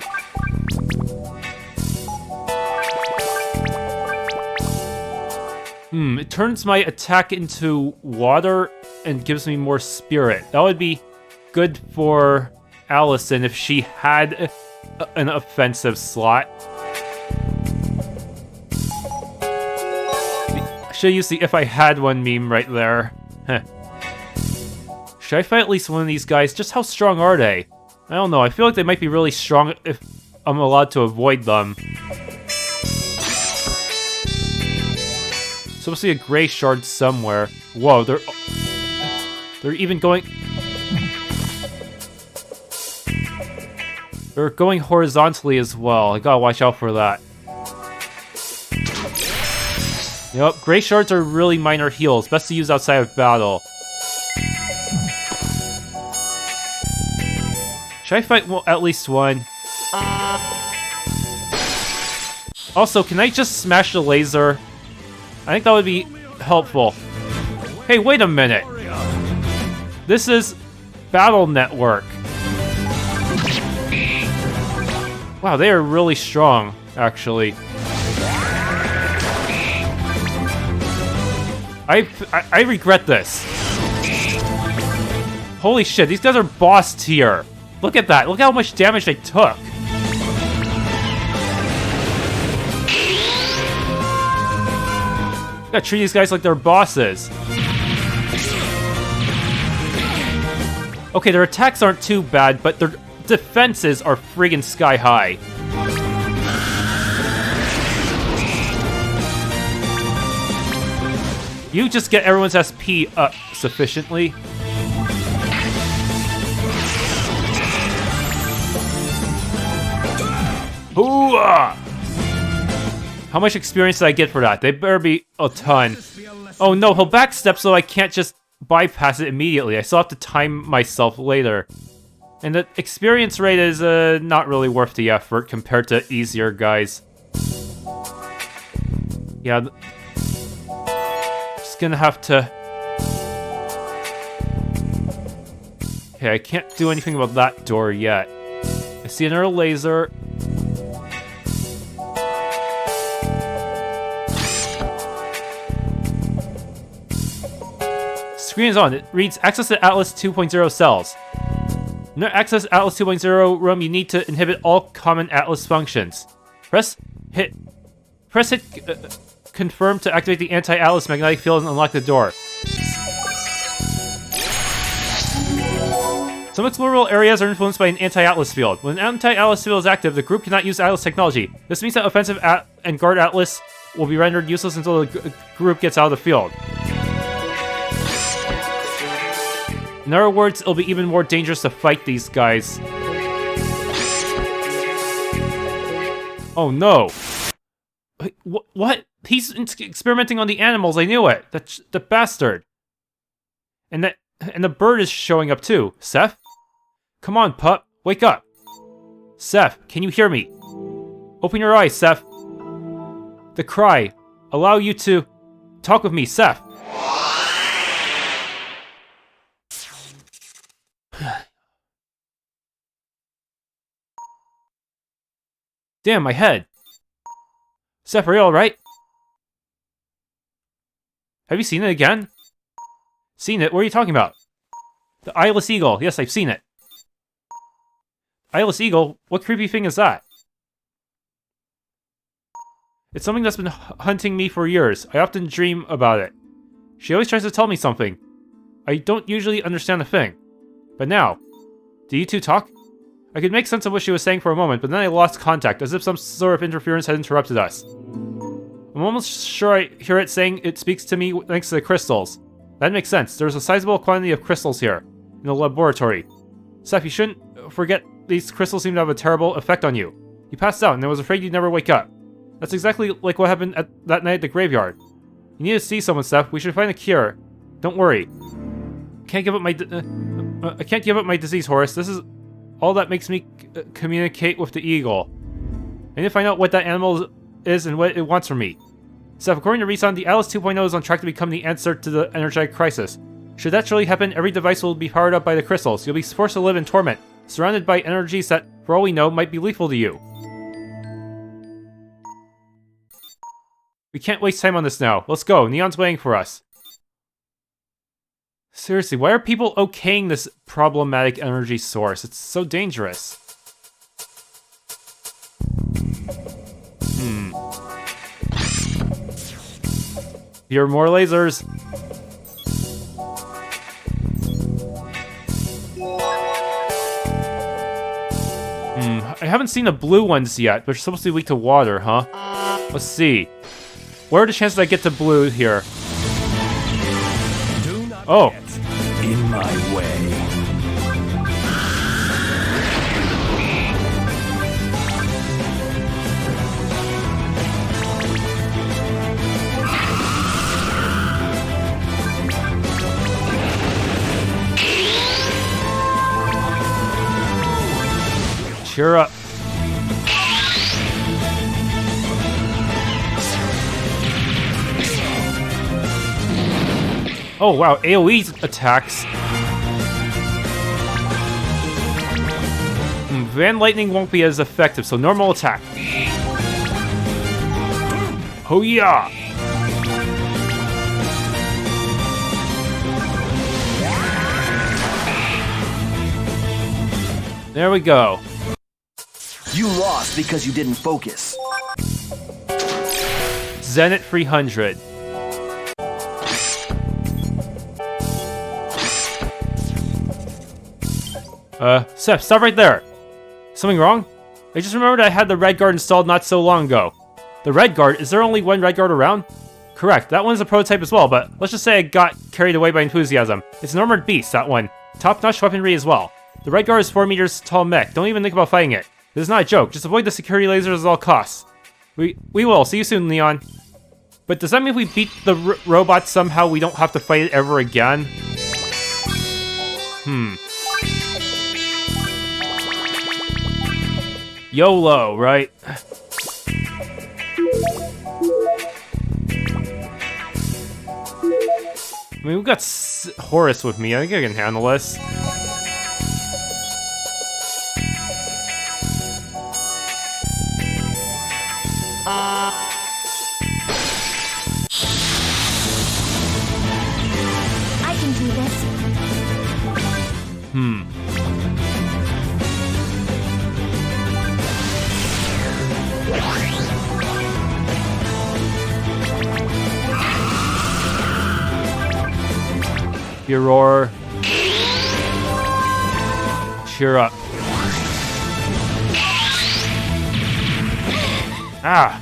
It turns my attack into water and gives me more spirit. That would be good for Alison if she had an offensive slot. I should use the if I had one meme right there. Heh. Should I fight at least one of these guys? Just how strong are they? I don't know. I feel like they might be really strong if I'm allowed to avoid them. Supposed to be a gray shard somewhere. Whoa, they're even going... They're going horizontally as well. I gotta watch out for that. Yep, gray shards are really minor heals. Best to use outside of battle. Should I fight at least one? Also, can I just smash the laser? I think that would be helpful. Hey, wait a minute. This is Battle Network. Wow, they are really strong, actually. I regret this. Holy shit, these guys are boss tier. Look at that. Look how much damage they took. Gotta treat these guys like they're bosses. Okay, their attacks aren't too bad, but their defenses are friggin' sky high. You just get everyone's SP up sufficiently. Hooah! How much experience did I get for that? They better be a ton. Oh no, he'll backstep so I can't just bypass it immediately. I still have to time myself later. And the experience rate is not really worth the effort compared to easier guys. Yeah, just gonna have to... Okay, I can't do anything about that door yet. I see another laser. Screen is on. It reads Access to Atlas 2.0 cells. No access Atlas 2.0 room, you need to inhibit all common Atlas functions. Press hit confirm to activate the anti-Atlas magnetic field and unlock the door. Some explorable areas are influenced by an anti-Atlas field. When an anti-Atlas field is active, the group cannot use Atlas technology. This means that offensive and guard Atlas will be rendered useless until the group gets out of the field. In other words, it'll be even more dangerous to fight these guys. Oh no! Wait, what? He's experimenting on the animals, I knew it! The bastard! And the bird is showing up too. Seth? Come on, pup. Wake up. Seth, can you hear me? Open your eyes, Seth. The cry. Allow you to... Talk with me, Seth. Damn, my head. Seth, are you alright? Have you seen it again? Seen it? What are you talking about? The eyeless eagle. Yes, I've seen it. Eyeless eagle? What creepy thing is that? It's something that's been hunting me for years. I often dream about it. She always tries to tell me something. I don't usually understand a thing. But now, do you two talk? I could make sense of what she was saying for a moment, but then I lost contact, as if some sort of interference had interrupted us. I'm almost sure I hear it saying it speaks to me thanks to the crystals. That makes sense. There's a sizable quantity of crystals here, in the laboratory. Seth, you shouldn't forget these crystals seem to have a terrible effect on you. You passed out, and I was afraid you'd never wake up. That's exactly like what happened that night at the graveyard. You need to see someone, Seth. We should find a cure. Don't worry. I can't give up my disease, Horus. This is all that makes me communicate with the eagle. I need to find out what that animal is and what it wants from me. Seth, according to Risan, the Atlas 2.0 is on track to become the answer to the energetic crisis. Should that truly happen, every device will be powered up by the crystals. You'll be forced to live in torment, surrounded by energies that, for all we know, might be lethal to you. We can't waste time on this now. Let's go. Neon's waiting for us. Seriously, why are people okaying this problematic energy source? It's so dangerous. Here are more lasers. I haven't seen the blue ones yet, but they're supposed to be weak to water, huh? Let's see. What are the chances I get to blue here? Do not Oh. get in my way. Cheer up. Oh wow, AoE attacks. Van Lightning won't be as effective, so normal attack. Oh yeah! There we go. You lost because you didn't focus. Zenit 300. Seth, stop right there. Something wrong? I just remembered I had the Red Guard installed not so long ago. The Red Guard? Is there only one Red Guard around? Correct, that one's a prototype as well, but let's just say I got carried away by enthusiasm. It's an armored beast, that one. Top-notch weaponry as well. The Red Guard is 4 meters tall mech. Don't even think about fighting it. This is not a joke. Just avoid the security lasers at all costs. We will. See you soon, Neon. But does that mean if we beat the robot somehow we don't have to fight it ever again? YOLO, right? I mean, we've got Horus with me. I think I can handle this. I can do this. Furor. Cheer up. Ah!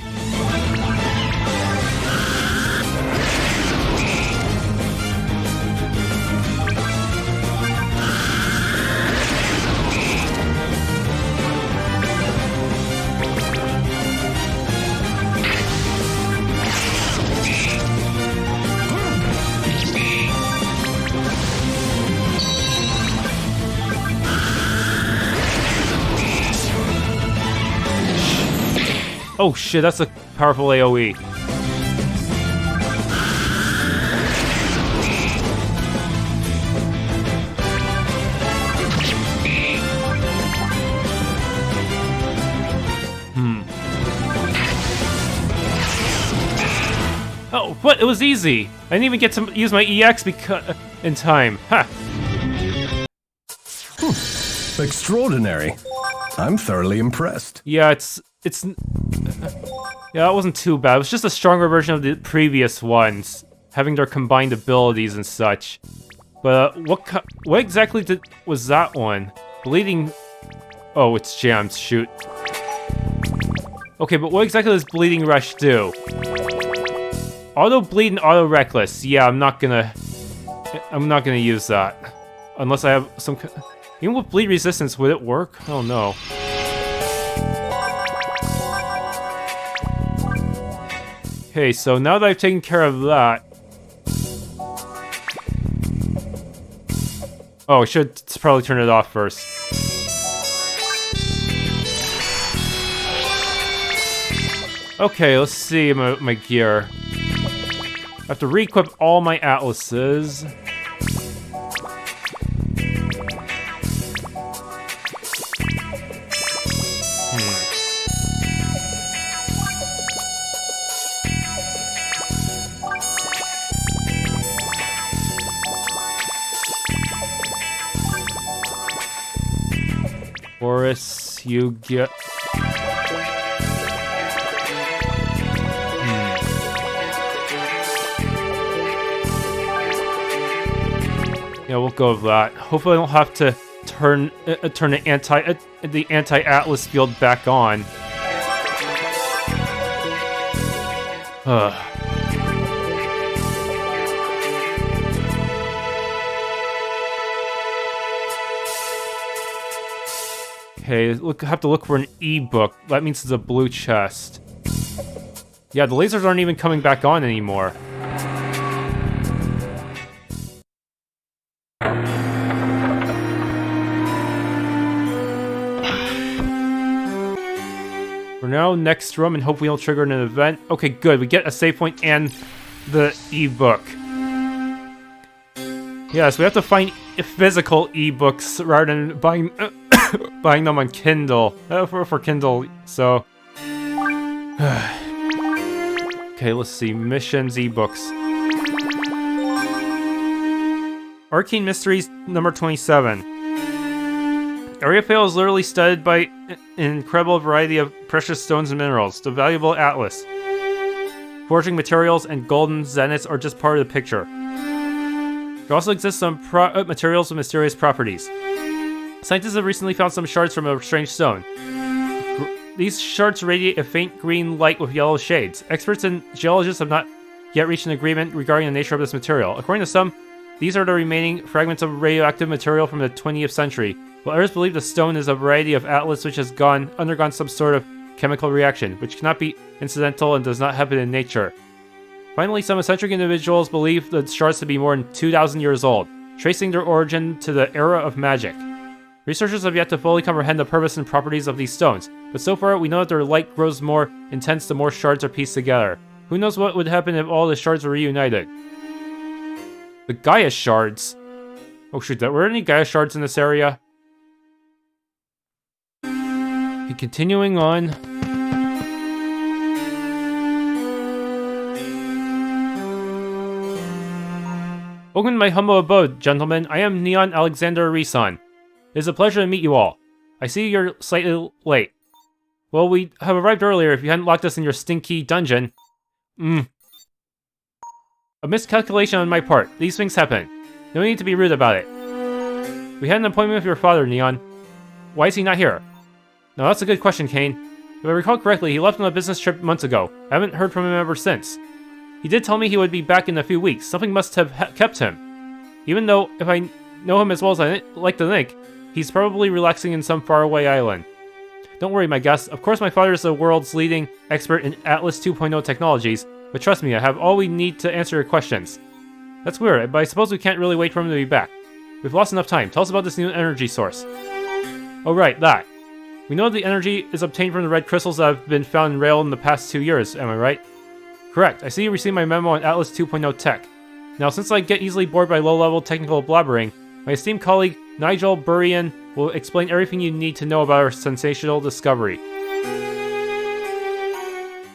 Oh shit, that's a powerful AoE. Oh, what? It was easy! I didn't even get to use my EX in time. Ha! Extraordinary. I'm thoroughly impressed. Yeah, yeah, it wasn't too bad. It was just a stronger version of the previous ones, having their combined abilities and such. But what exactly was that one? Bleeding... Oh, it's jammed. Shoot. Okay, but what exactly does Bleeding Rush do? Auto Bleed and Auto Reckless. Yeah, I'm not gonna use that unless I have some. Even with Bleed Resistance, would it work? I don't know. Okay, so now that I've taken care of that... Oh, I should probably turn it off first. Okay, let's see my gear. I have to re-equip all my atlases. Horus, you get... Yeah, we'll go with that. Hopefully I don't have to turn the anti-Atlas field back on. Okay, have to look for an e-book. That means it's a blue chest. Yeah, the lasers aren't even coming back on anymore. For now, next room, and hope we don't trigger an event. Okay, good. We get a save point and the e-book. Yes, we have to find physical e-books rather than buying buying them on Kindle. For Kindle, so... Okay, let's see. Missions, e-books. Arcane Mysteries, number 27. Ariathale is literally studded by an incredible variety of precious stones and minerals. The valuable atlas, forging materials, and golden zeniths are just part of the picture. There also exists some materials with mysterious properties. Scientists have recently found some shards from a strange stone. These shards radiate a faint green light with yellow shades. Experts and geologists have not yet reached an agreement regarding the nature of this material. According to some, these are the remaining fragments of radioactive material from the 20th century, while others believe the stone is a variety of atlas which has undergone some sort of chemical reaction, which cannot be incidental and does not happen in nature. Finally, some eccentric individuals believe the shards to be more than 2,000 years old, tracing their origin to the era of magic. Researchers have yet to fully comprehend the purpose and properties of these stones. but so far we know that their light grows more intense the more shards are pieced together. Who knows what would happen if all the shards were reunited? The Gaia shards? Oh shoot, were there any Gaia shards in this area? Okay, continuing on. Welcome to my humble abode, gentlemen. I am Nion Alexander Risan. It is a pleasure to meet you all. I see you're slightly late. Well, we have arrived earlier if you hadn't locked us in your stinky dungeon. A miscalculation on my part. These things happen. No need to be rude about it. We had an appointment with your father, Nion. Why is he not here? Now that's a good question, Kane. If I recall correctly, he left on a business trip months ago. I haven't heard from him ever since. He did tell me he would be back in a few weeks. Something must have kept him. Even though, if I know him as well as I like to think, he's probably relaxing in some faraway island. Don't worry, my guest. Of course my father is the world's leading expert in Atlas 2.0 technologies, but trust me, I have all we need to answer your questions. That's weird, but I suppose we can't really wait for him to be back. We've lost enough time. Tell us about this new energy source. Oh right, that. We know the energy is obtained from the red crystals that have been found in Rail in the past 2 years, am I right? Correct. I see you received my memo on Atlas 2.0 tech. Now, since I get easily bored by low-level technical blabbering, my esteemed colleague Nigel Burian will explain everything you need to know about our sensational discovery.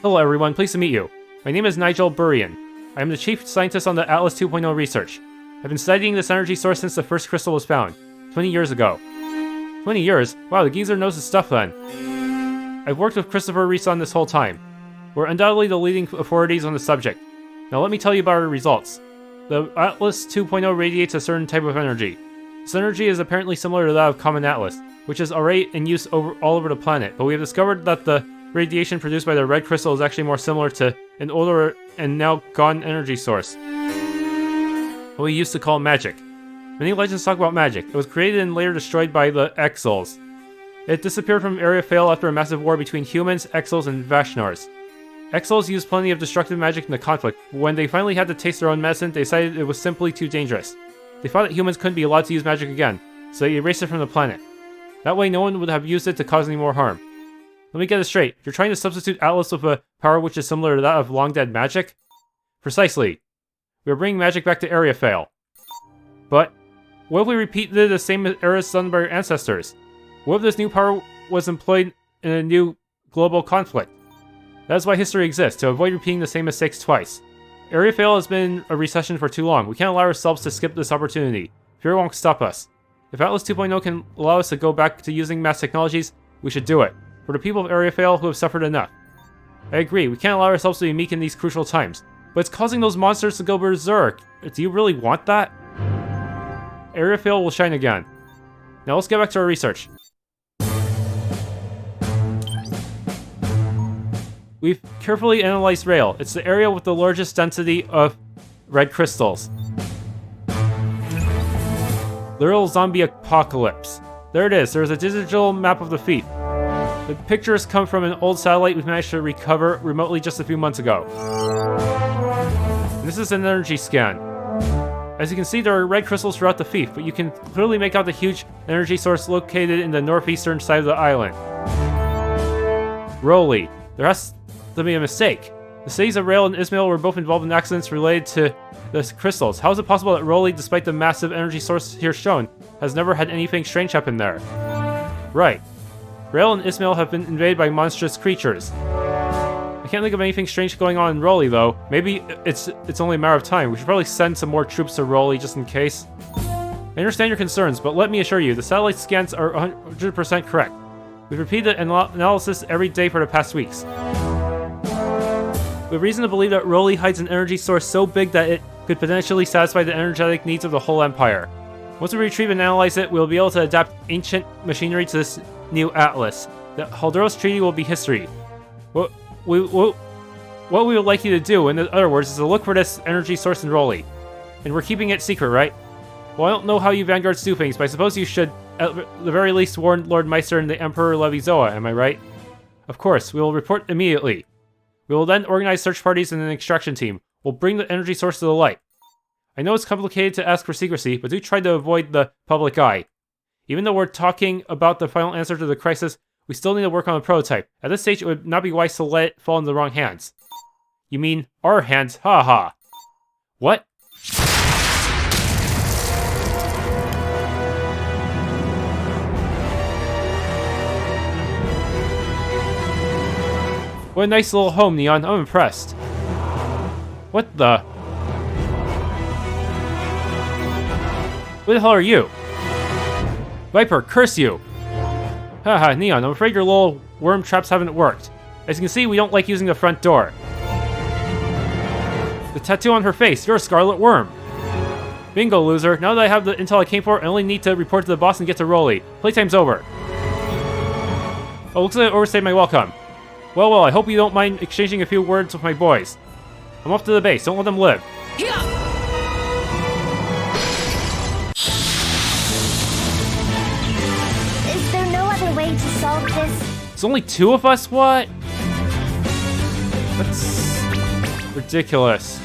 Hello everyone, pleased to meet you. My name is Nigel Burian. I am the chief scientist on the Atlas 2.0 research. I've been studying this energy source since the first crystal was found, 20 years ago. 20 years? Wow, the geezer knows his stuff then. I've worked with Christopher Risan this whole time. We're undoubtedly the leading authorities on the subject. Now let me tell you about our results. The Atlas 2.0 radiates a certain type of energy. This energy is apparently similar to that of common Atlas, which is already in use all over the planet, but we have discovered that the radiation produced by the red crystal is actually more similar to an older and now gone energy source. What we used to call magic. Many legends talk about magic. It was created and later destroyed by the Exiles. It disappeared from Ariathale after a massive war between humans, Exiles, and Vashnars. Exiles used plenty of destructive magic in the conflict, but when they finally had to taste their own medicine, they decided it was simply too dangerous. They thought that humans couldn't be allowed to use magic again, so they erased it from the planet. That way no one would have used it to cause any more harm. Let me get this straight, you're trying to substitute Atlas with a power which is similar to that of long-dead magic? Precisely. We are bringing magic back to Ariathale. But, what if we repeated the same errors done by our ancestors? What if this new power was employed in a new global conflict? That is why history exists, to avoid repeating the same mistakes twice. Ariathale has been a recession for too long. We can't allow ourselves to skip this opportunity. Fear won't stop us. If Atlas 2.0 can allow us to go back to using mass technologies, we should do it. For the people of Ariathale who have suffered enough. I agree, we can't allow ourselves to be meek in these crucial times. But it's causing those monsters to go berserk. Do you really want that? Ariathale will shine again. Now let's get back to our research. We've carefully analyzed Rail. It's the area with the largest density of red crystals. Literal zombie apocalypse. There it is. There's a digital map of the fief. The pictures come from an old satellite we've managed to recover remotely just a few months ago. And this is an energy scan. As you can see, there are red crystals throughout the fief, but you can clearly make out the huge energy source located in the northeastern side of the island. Roly. There has to be a mistake. The cities of Rail and Ismail were both involved in accidents related to the crystals. How is it possible that Roly, despite the massive energy source here shown, has never had anything strange happen there? Right. Rail and Ismail have been invaded by monstrous creatures. I can't think of anything strange going on in Roly, though. Maybe it's only a matter of time. We should probably send some more troops to Roly just in case. I understand your concerns, but let me assure you, the satellite scans are 100% correct. We've repeated the analysis every day for the past weeks. We have reason to believe that Roly hides an energy source so big that it could potentially satisfy the energetic needs of the whole Empire. Once we retrieve and analyze it, we'll be able to adapt ancient machinery to this new Atlas. The Haldoros Treaty will be history. What we would like you to do, in other words, is to look for this energy source in Roly. And we're keeping it secret, right? Well, I don't know how you Vanguards do things, but I suppose you should, at the very least, warn Lord Meister and the Emperor Levizoa, am I right? Of course, we will report immediately. We will then organize search parties and an extraction team. We'll bring the energy source to the light. I know it's complicated to ask for secrecy, but do try to avoid the public eye. Even though we're talking about the final answer to the crisis, We still need to work on a prototype. At this stage, it would not be wise to let it fall into the wrong hands. You mean our hands? Ha ha. What? What a nice little home, Nion. I'm impressed. What the? Who the hell are you? Viper, curse you! Haha, Nion, I'm afraid your little worm traps haven't worked. As you can see, we don't like using the front door. The tattoo on her face, you're a scarlet worm. Bingo, loser. Now that I have the intel I came for, I only need to report to the boss and get to Rolly. Playtime's over. Oh, looks like I overstayed my welcome. Well, I hope you don't mind exchanging a few words with my boys. I'm off to the base, don't let them live. Is there no other way to solve this? There's only 2 of us? What? That's ridiculous.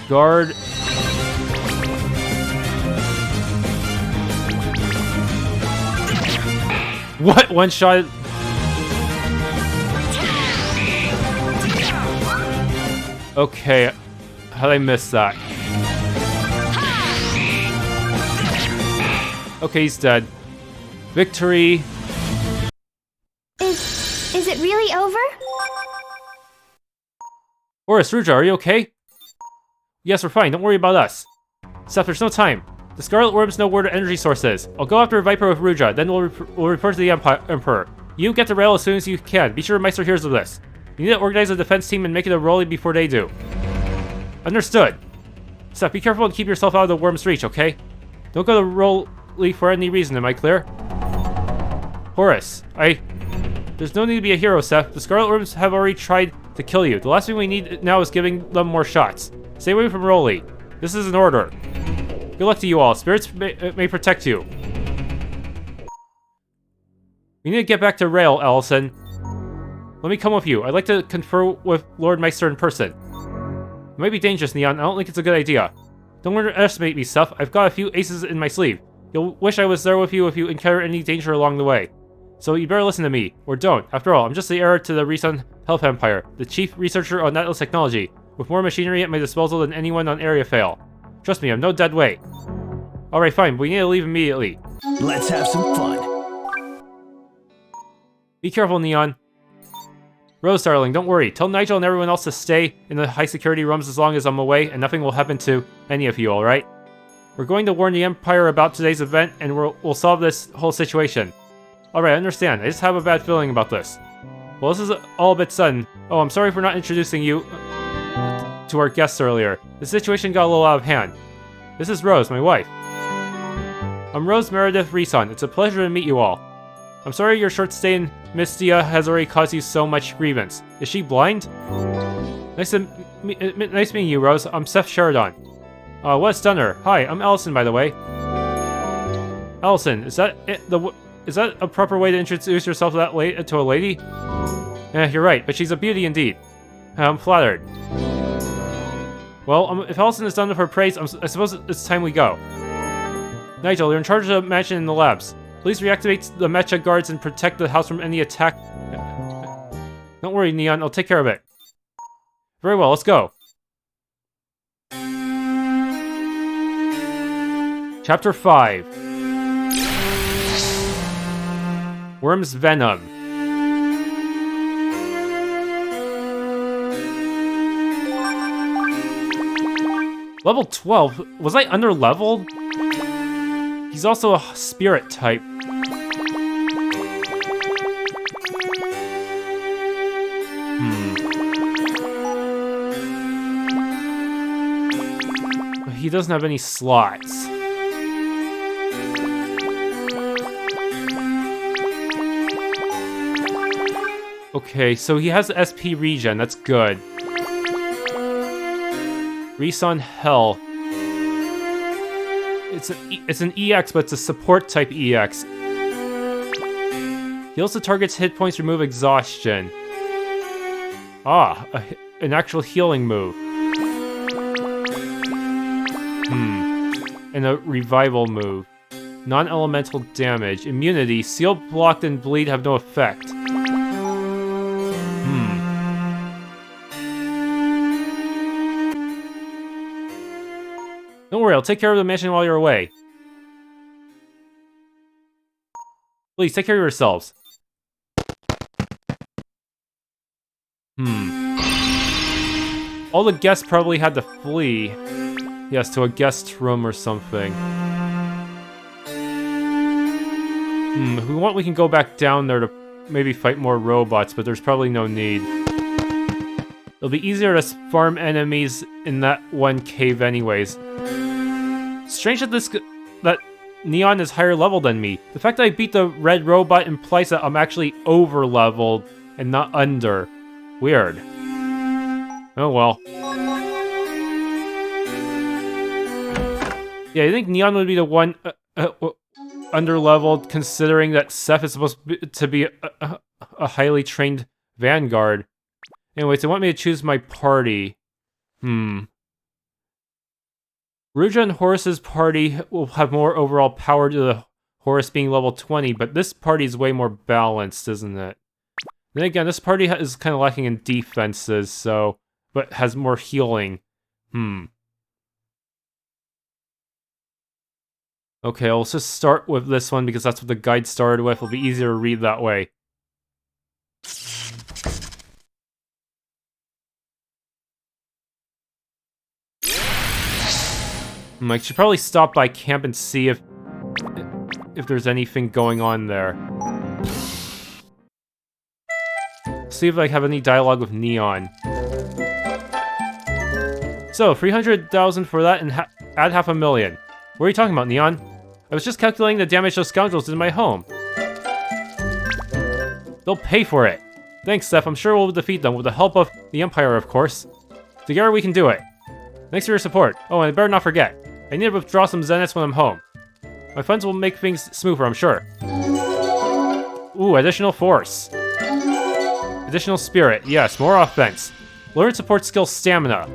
Guard. What? One shot? Okay. How'd I miss that? Okay, he's dead. Victory. Is it really over? Horus, Ruja, are you okay? Yes, we're fine. Don't worry about us. Seth, there's no time. The Scarlet Worms know where the energy source is. I'll go after Viper with Ruja, then we'll report to the Emperor. You get to rail as soon as you can. Be sure Meister hears of this. You need to organize a defense team and make it a Rolly before they do. Understood. Seth, be careful and keep yourself out of the worm's reach, okay? Don't go to Rolly for any reason, am I clear? Horus, There's no need to be a hero, Seth. The Scarlet Worms have already tried to kill you. The last thing we need now is giving them more shots. Stay away from Rolly. This is an order. Good luck to you all. Spirits may protect you. We need to get back to Rail, Alison. Let me come with you. I'd like to confer with Lord Meister in person. It might be dangerous, Nion. I don't think it's a good idea. Don't underestimate me, Seth. I've got a few aces in my sleeve. You'll wish I was there with you if you encounter any danger along the way. So you better listen to me. Or don't. After all, I'm just the heir to the Risan Health Empire, the chief researcher on Naldyls technology, with more machinery at my disposal than anyone on Ariathale. Trust me, I'm no dead weight. Alright, fine, but we need to leave immediately. Let's have some fun. Be careful, Nion. Rose, darling, don't worry. Tell Nigel and everyone else to stay in the high-security rooms as long as I'm away, and nothing will happen to any of you, alright? We're going to warn the Empire about today's event, and we'll solve this whole situation. Alright, I understand. I just have a bad feeling about this. Well, this is all a bit sudden. Oh, I'm sorry for not introducing you to our guests earlier. The situation got a little out of hand. This is Rose, my wife. I'm Rose Meredith Risan. It's a pleasure to meet you all. I'm sorry your short stay in Mystia has already caused you so much grievance. Is she blind? Nice meeting you, Rose. I'm Seth Sheridan. What a stunner. Hi, I'm Alison, by the way. Alison, is that a proper way to introduce yourself to a lady? You're right, but she's a beauty indeed. I'm flattered. Well, if Alison is done with her praise, I suppose it's time we go. Nigel, you're in charge of the mansion and the labs. Please reactivate the mecha guards and protect the house from any attack. Don't worry, Nion, I'll take care of it. Very well, let's go. Chapter 5. Worm's Venom. Level 12? Was I under-leveled? He's also a spirit type. He doesn't have any slots. Okay, so he has SP regen, that's good. Risan Hell. It's an EX, but it's a support type EX. Heals the target's hit points, remove exhaustion. Ah, an actual healing move. And a revival move. Non-elemental damage. Immunity. Sealed, blocked, and bleed have no effect. Don't worry, I'll take care of the mission while you're away. Please, take care of yourselves. All the guests probably had to flee. Yes, to a guest room or something. If we want, we can go back down there to maybe fight more robots, but there's probably no need. It'll be easier to farm enemies in that one cave anyways. Strange that Nion is higher level than me. The fact that I beat the red robot implies that I'm actually over-leveled and not under. Weird. Oh well. Yeah, I think Nion would be the one under-leveled, considering that Seth is supposed to be a highly trained Vanguard. Anyways, they want me to choose my party. Risan and Horus's party will have more overall power to the Horus being level 20, but this party is way more balanced, isn't it? Then again, this party is kind of lacking in defenses, so... but has more healing. Okay, I'll just start with this one because that's what the guide started with. It'll be easier to read that way. I should probably stop by camp and see if there's anything going on there. See if I have any dialogue with Nion. So, 300,000 for that and add 500,000. What are you talking about, Nion? I was just calculating the damage those scoundrels did in my home. They'll pay for it. Thanks, Seth. I'm sure we'll defeat them with the help of the Empire, of course. Together we can do it. Thanks for your support. Oh, and I better not forget. I need to withdraw some Zeniths when I'm home. My funds will make things smoother, I'm sure. Ooh, additional force. Additional spirit. Yes, more offense. Learn support skill stamina.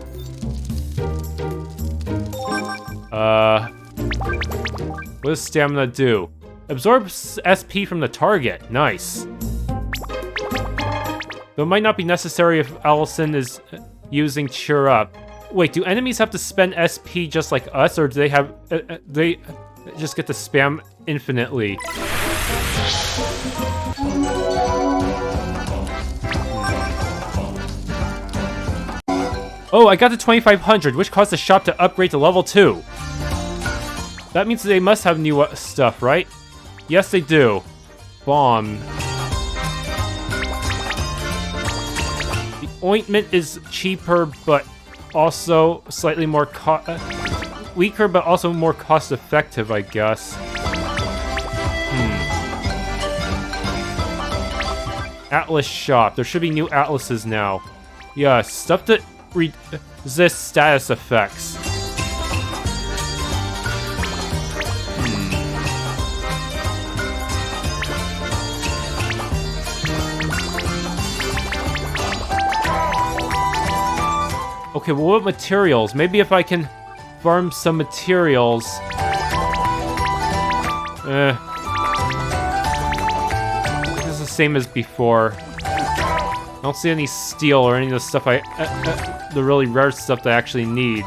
What does stamina do? Absorbs SP from the target. Nice. Though it might not be necessary if Alison is using Cheer Up. Wait, do enemies have to spend SP just like us, or do they have... they just get to spam infinitely? Oh, I got to 2500, which caused the shop to upgrade to level 2. That means they must have new stuff, right? Yes, they do. Bomb. The ointment is cheaper, but also slightly more weaker, but also more cost-effective, I guess. Atlas shop. There should be new atlases now. Yeah, stuff that resist status effects. Okay, well, what materials? Maybe if I can farm some materials. This is the same as before. I don't see any steel or any of the stuff the really rare stuff that I actually need.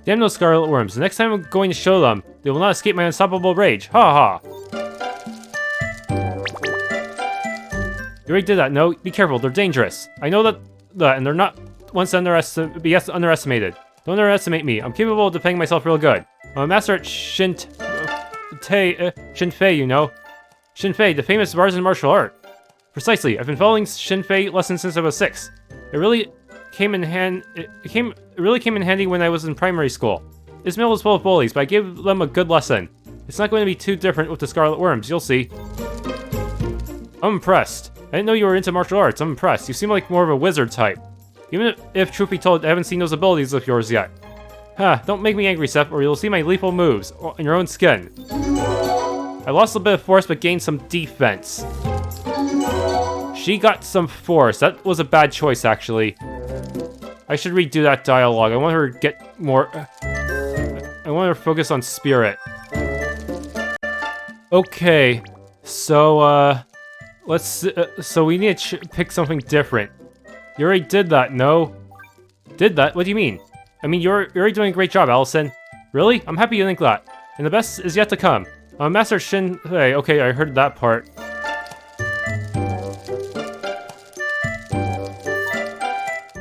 Damn those scarlet worms. The next time I'm going to show them, they will not escape my unstoppable rage. Ha ha. You already did that. No, be careful. They're dangerous. I know that, and they're not once underestimated. Don't underestimate me. I'm capable of defending myself real good. I'm a master at Shinfei, you know. Shinfei, the famous Risan martial art. Precisely. I've been following Shinfei lessons since I was 6. It really came in handy when I was in primary school. Ezmith was full of bullies, but I gave them a good lesson. It's not going to be too different with the Scarlet Worms. You'll see. I'm impressed. I didn't know you were into martial arts. I'm impressed. You seem like more of a wizard type. Even if truth be told, I haven't seen those abilities of yours yet. Huh, don't make me angry, Seth, or you'll see my lethal moves on your own skin. I lost a bit of force, but gained some defense. She got some force. That was a bad choice, actually. I should redo that dialogue. I want her to get more... I want her to focus on spirit. Okay, so, let's... so we need to pick something different. You already did that, no? Did that? What do you mean? I mean, you're already doing a great job, Alison. Really? I'm happy you think that. And the best is yet to come. Master Shin... Hey, okay, I heard that part.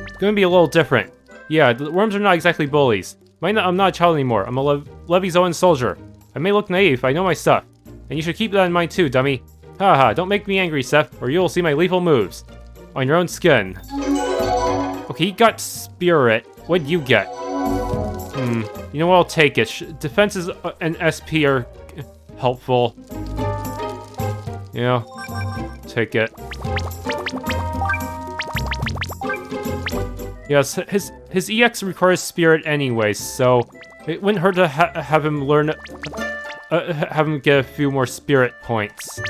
It's gonna be a little different. Yeah, the worms are not exactly bullies. I'm not a child anymore. I'm a Levy's own soldier. I may look naive, but I know my stuff. And you should keep that in mind too, dummy. Haha, don't make me angry, Seth, or you'll see my lethal moves. On your own skin. Okay, he got spirit. What'd you get? You know what, I'll take it. Defenses and SP are helpful. Yeah, take it. Yes, his EX requires spirit anyways, so it wouldn't hurt to have him learn, have him get a few more spirit points.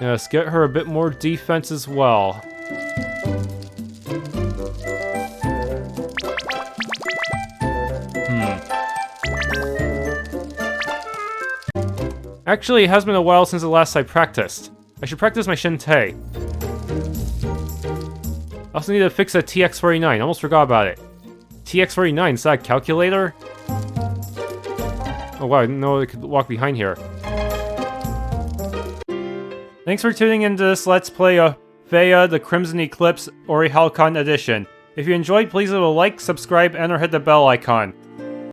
Yes, get her a bit more defense as well. Actually, it has been a while since the last I practiced. I should practice my Shin-Tei. I also need to fix a TX-49, almost forgot about it. TX-49, is that a calculator? Oh wow, I didn't know it could walk behind here. Thanks for tuning into this Let's Play of Theia, the Crimson Eclipse Orihalcon edition. If you enjoyed, please leave a like, subscribe, and or hit the bell icon.